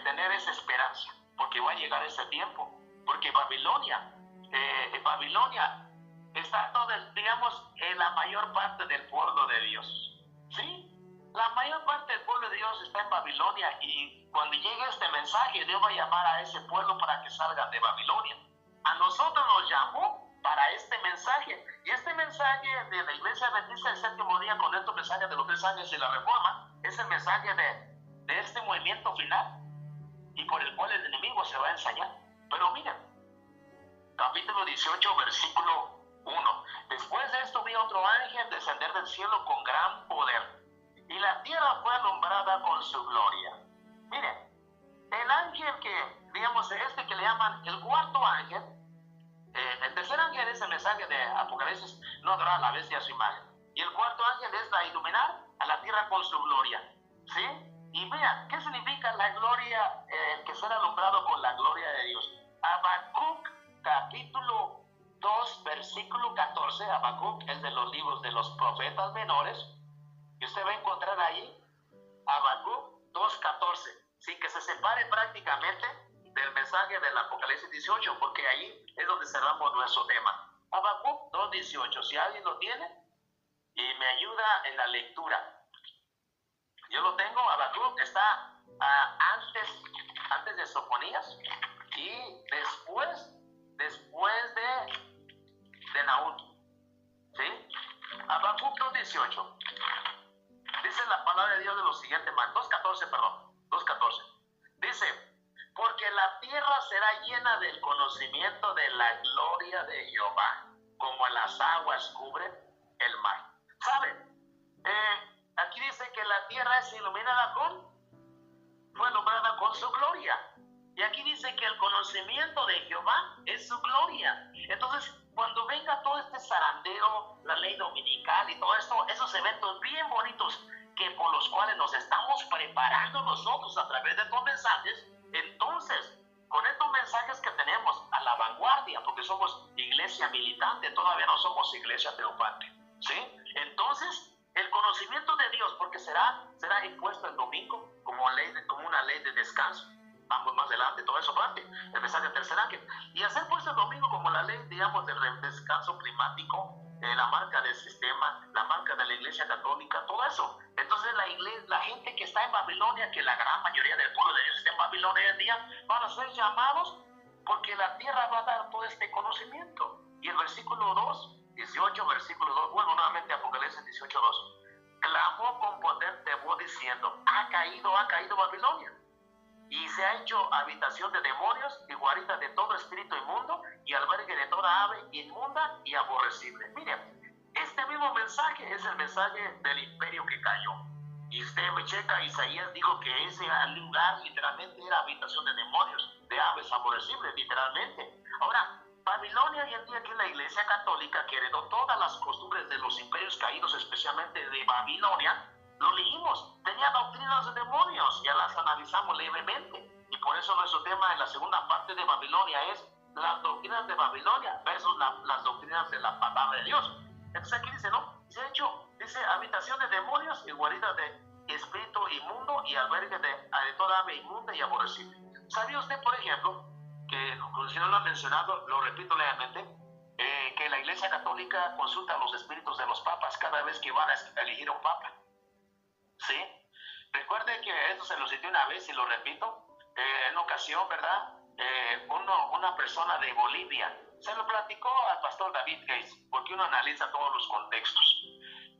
Tener esa esperanza, porque va a llegar ese tiempo. Porque Babilonia está digamos, en la mayor parte del pueblo de Dios. ¿Sí? La mayor parte del pueblo de Dios está en Babilonia, y cuando llegue este mensaje, Dios va a llamar a ese pueblo para que salgan de Babilonia. A nosotros nos llamó para este mensaje, y este mensaje de la iglesia adventista del séptimo día, con estos mensajes de los 3 años y la reforma, es el mensaje de este movimiento final, y por el cual el enemigo se va a ensañar. Pero miren, capítulo 18, versículo 1. Después de esto vi otro ángel descender del cielo con gran poder, y la tierra fue alumbrada con su gloria. Miren, el ángel que, digamos, que le llaman el cuarto ángel, el tercer ángel es el mensaje de Apocalipsis: no adorar a la bestia a su imagen. Y el cuarto ángel es la iluminar a la tierra con su gloria. ¿Sí? Y vean, ¿qué significa la gloria, que será alumbrado con la gloria de Dios? Habacuc capítulo 2 versículo 14. Habacuc es de los libros de los profetas menores, y usted va a encontrar ahí Habacuc 2:14, sin que se separe prácticamente del mensaje del Apocalipsis 18, porque ahí es donde cerramos nuestro tema. Habacuc 2:18, si alguien lo tiene y me ayuda en la lectura. Yo lo tengo. Habacuc está antes de Sofonías y después de Nahum. ¿Sí? Habacuc 2:18. Dice la palabra de Dios de lo siguiente, 2:14. Dice: porque la tierra será llena del conocimiento de la gloria de Jehová, como las aguas cubren el mar. ¿Saben? Aquí dice que la tierra es iluminada fue alumbrada con su gloria. Y aquí dice que el conocimiento de Jehová es su gloria. Entonces, cuando venga todo este zarandeo, la ley dominical y todo esto, esos eventos bien bonitos que por los cuales nos estamos preparando nosotros a través de estos mensajes, entonces, con estos mensajes que tenemos a la vanguardia, porque somos iglesia militante, todavía no somos iglesia triunfante, ¿sí? Entonces, el conocimiento de Dios, porque será impuesto el domingo como una ley de descanso. Vamos más adelante, todo eso parte, el mensaje del tercer ángel. Y hacer puesto el domingo como la ley, digamos, del descanso climático, la marca del sistema, la marca de la iglesia católica, todo eso. Entonces la gente que está en Babilonia, que la gran mayoría del pueblo de Dios está en Babilonia hoy en día, van a ser llamados porque la tierra va a dar todo este conocimiento. Y el versículo 2, 18, versículo 2, bueno, nuevamente Apocalipsis 18:2. clamó con potente voz diciendo, ha caído Babilonia, y se ha hecho habitación de demonios y guarida de todo espíritu inmundo y albergue de toda ave inmunda y aborrecible. Miren, este mismo mensaje es el mensaje del imperio que cayó. Y usted me checa, Isaías dijo que ese lugar literalmente era habitación de demonios, de aves aborrecibles, literalmente. Ahora, Babilonia hoy en día, que es la Iglesia Católica, que heredó todas las costumbres de los imperios caídos, especialmente de Babilonia, lo leímos, tenía doctrinas de demonios, ya las analizamos levemente. Y por eso nuestro tema en la segunda parte de Babilonia es las doctrinas de Babilonia versus las doctrinas de la palabra de Dios. Entonces aquí dice, ¿no? Se ha hecho, dice, habitación de demonios y guarida de espíritu inmundo y albergue de toda ave inmunda y aborrecible. ¿Sabía usted, por ejemplo, que, como si no lo ha mencionado, lo repito levemente, que la Iglesia Católica consulta los espíritus de los papas cada vez que van a elegir un papa? ¿Sí? Recuerde que esto se lo cité una vez y lo repito, en una ocasión, ¿verdad? Una persona de Bolivia se lo platicó al pastor David Gates, porque uno analiza todos los contextos.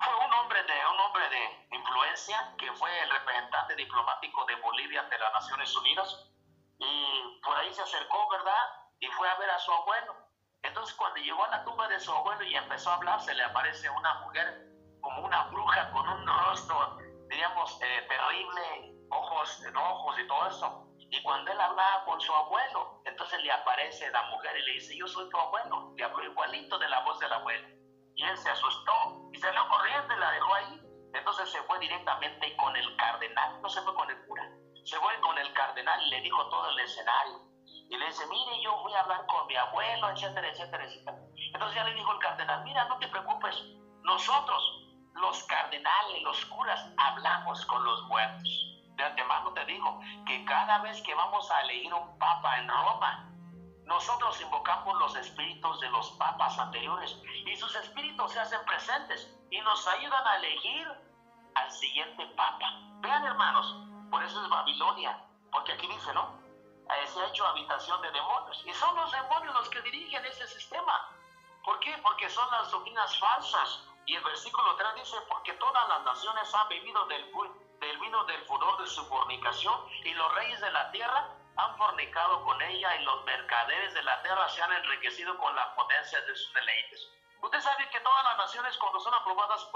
Fue un hombre de influencia que fue el representante diplomático de Bolivia ante las Naciones Unidas, y por ahí se acercó, ¿verdad? Y fue a ver a su abuelo. Entonces, cuando llegó a la tumba de su abuelo y empezó a hablar, se le aparece una mujer como una bruja con un rostro, diríamos, terrible, ojos rojos y todo eso. Y cuando él hablaba con su abuelo, entonces le aparece la mujer y le dice, yo soy tu abuelo. Le habló igualito de la voz del abuelo. Y él se asustó y salió corriendo y la dejó ahí. Entonces se fue directamente con el cardenal, no se fue con el cura. Se fue con el cardenal y le dijo todo el escenario. Y le dice, mire, yo voy a hablar con mi abuelo, etcétera, etcétera, etcétera. Entonces ya le dijo el cardenal, mira, no te preocupes, nosotros, los cardenales, los curas, hablamos con los muertos. De antemano te digo que cada vez que vamos a elegir un papa en Roma, nosotros invocamos los espíritus de los papas anteriores y sus espíritus se hacen presentes y nos ayudan a elegir al siguiente papa. Vean, hermanos, por eso es Babilonia, porque aquí dice, ¿no? Se ha hecho habitación de demonios y son los demonios los que dirigen ese sistema. ¿Por qué? Porque son las doctrinas falsas. Y el versículo 3 dice, porque todas las naciones han bebido del vino del furor de su fornicación, y los reyes de la tierra han fornicado con ella, y los mercaderes de la tierra se han enriquecido con la potencia de sus deleites. Usted sabe que todas las naciones, cuando son aprobadas,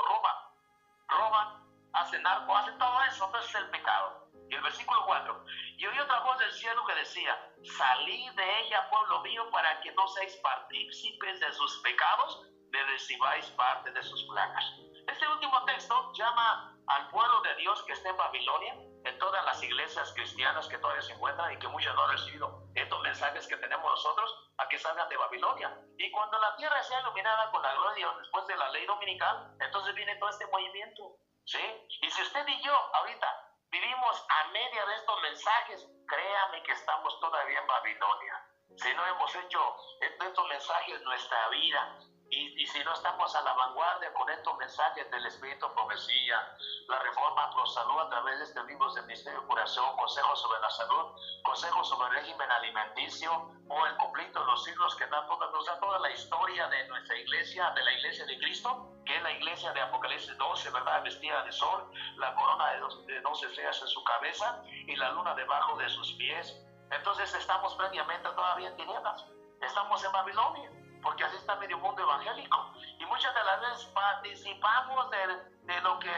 roban, hacen narco, hacen todo eso. Entonces es el pecado. Y el versículo 4, y oí otra voz del cielo que decía, salid de ella, pueblo mío, para que no seáis partícipes de sus pecados, ni recibáis parte de sus plagas. Este último texto llama al pueblo de Dios que está en Babilonia, en todas las iglesias cristianas que todavía se encuentran y que muchos no han recibido estos mensajes que tenemos nosotros, a que salgan de Babilonia. Y cuando la tierra sea iluminada con la gloria después de la ley dominical, entonces viene todo este movimiento, ¿sí? Y si usted y yo ahorita vivimos a media de estos mensajes, créame que estamos todavía en Babilonia. Si no hemos hecho estos mensajes nuestra vida, y si no estamos a la vanguardia con estos mensajes del Espíritu Profecía, la reforma pro salud a través de estos libros del Ministerio de Curación, consejos sobre la salud, consejos sobre el régimen alimenticio, o el conflicto de los siglos, que nos da toda la historia de nuestra iglesia, de la iglesia de Cristo, que es la iglesia de Apocalipsis 12, ¿verdad? Vestida de sol, la corona de 12 estrellas en su cabeza y la luna debajo de sus pies. Entonces estamos prácticamente todavía en tinieblas, estamos en Babilonia, porque así está medio mundo evangélico. Y muchas de las veces participamos de lo que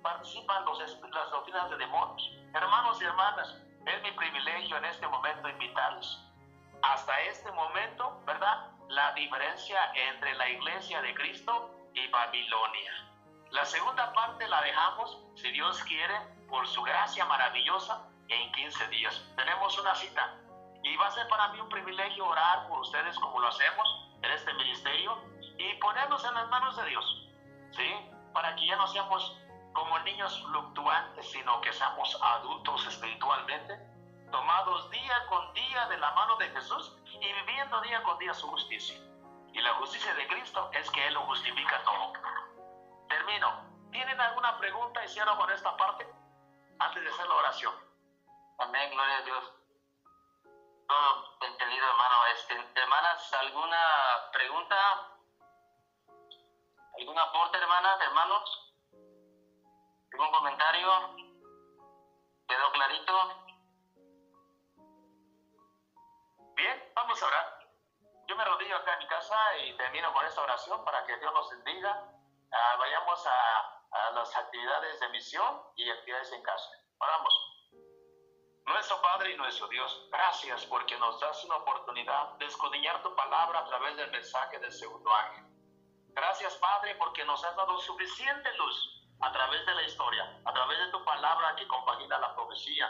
participan las doctrinas de demonios. Hermanos y hermanas, es mi privilegio en este momento invitarles. Hasta este momento, ¿verdad? La diferencia entre la iglesia de Cristo y Babilonia. La segunda parte la dejamos, si Dios quiere, por su gracia maravillosa, en 15 días. Tenemos una cita. Y va a ser para mí un privilegio orar por ustedes como lo hacemos en este ministerio y ponernos en las manos de Dios, ¿sí? Para que ya no seamos como niños fluctuantes, sino que seamos adultos espiritualmente, tomados día con día de la mano de Jesús y viviendo día con día su justicia. Y la justicia de Cristo es que Él lo justifica todo. Termino. ¿Tienen alguna pregunta y cierro con esta parte antes de hacer la oración? Amén, gloria a Dios. Todo entendido, hermano. Hermanas, ¿alguna pregunta? ¿Algún aporte, hermanas, hermanos? ¿Algún comentario? ¿Quedó clarito? Bien, vamos a orar. Yo me arrodillo acá en mi casa y termino con esta oración para que Dios nos bendiga. Vayamos a las actividades de misión y actividades en casa. Oramos. Nuestro Padre y nuestro Dios, gracias porque nos das una oportunidad de escudriñar tu palabra a través del mensaje del segundo ángel. Gracias, Padre, porque nos has dado suficiente luz a través de la historia, a través de tu palabra que compagina la profecía,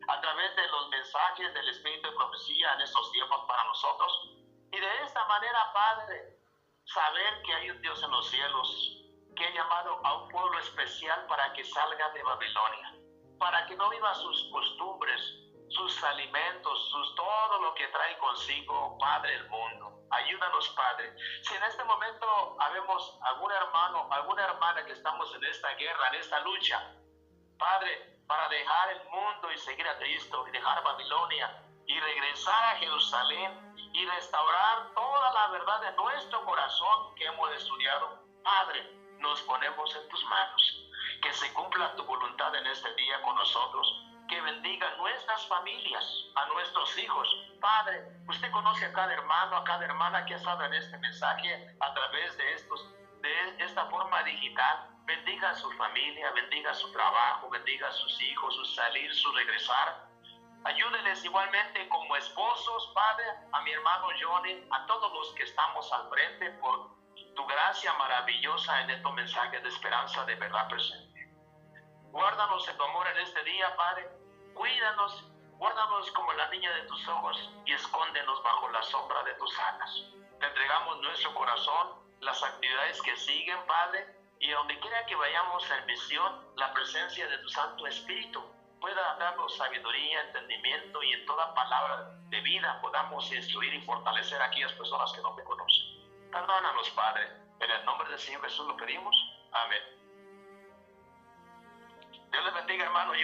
a través de los mensajes del Espíritu de profecía en estos tiempos para nosotros. Y de esta manera, Padre, saber que hay un Dios en los cielos que ha llamado a un pueblo especial para que salga de Babilonia, para que no viva sus costumbres, sus alimentos, todo lo que trae consigo, Padre, el mundo. Ayúdanos, Padre. Si en este momento habemos algún hermano, alguna hermana que estamos en esta guerra, en esta lucha, Padre, para dejar el mundo y seguir a Cristo y dejar Babilonia y regresar a Jerusalén y restaurar toda la verdad de nuestro corazón que hemos estudiado, Padre, nos ponemos en tus manos. Que se cumpla tu voluntad en este día con nosotros, que bendiga nuestras familias, a nuestros hijos. Padre, usted conoce a cada hermano, a cada hermana que ha estado en este mensaje a través de esta forma digital. Bendiga a su familia, bendiga su trabajo, bendiga a sus hijos, su salir, su regresar. Ayúdenles igualmente como esposos, Padre, a mi hermano Johnny, a todos los que estamos al frente por tu gracia maravillosa en estos mensajes de esperanza de verdad presente. Guárdanos en tu amor en este día, Padre. Cuídanos, guárdanos como la niña de tus ojos y escóndenos bajo la sombra de tus alas. Te entregamos nuestro corazón, las actividades que siguen, Padre, y donde quiera que vayamos en misión, la presencia de tu Santo Espíritu pueda darnos sabiduría, entendimiento y en toda palabra de vida podamos instruir y fortalecer a aquellas personas que no te conocen. Perdónanos, Padre. En el nombre del Señor Jesús lo pedimos. Amén. Dios les bendiga, hermano.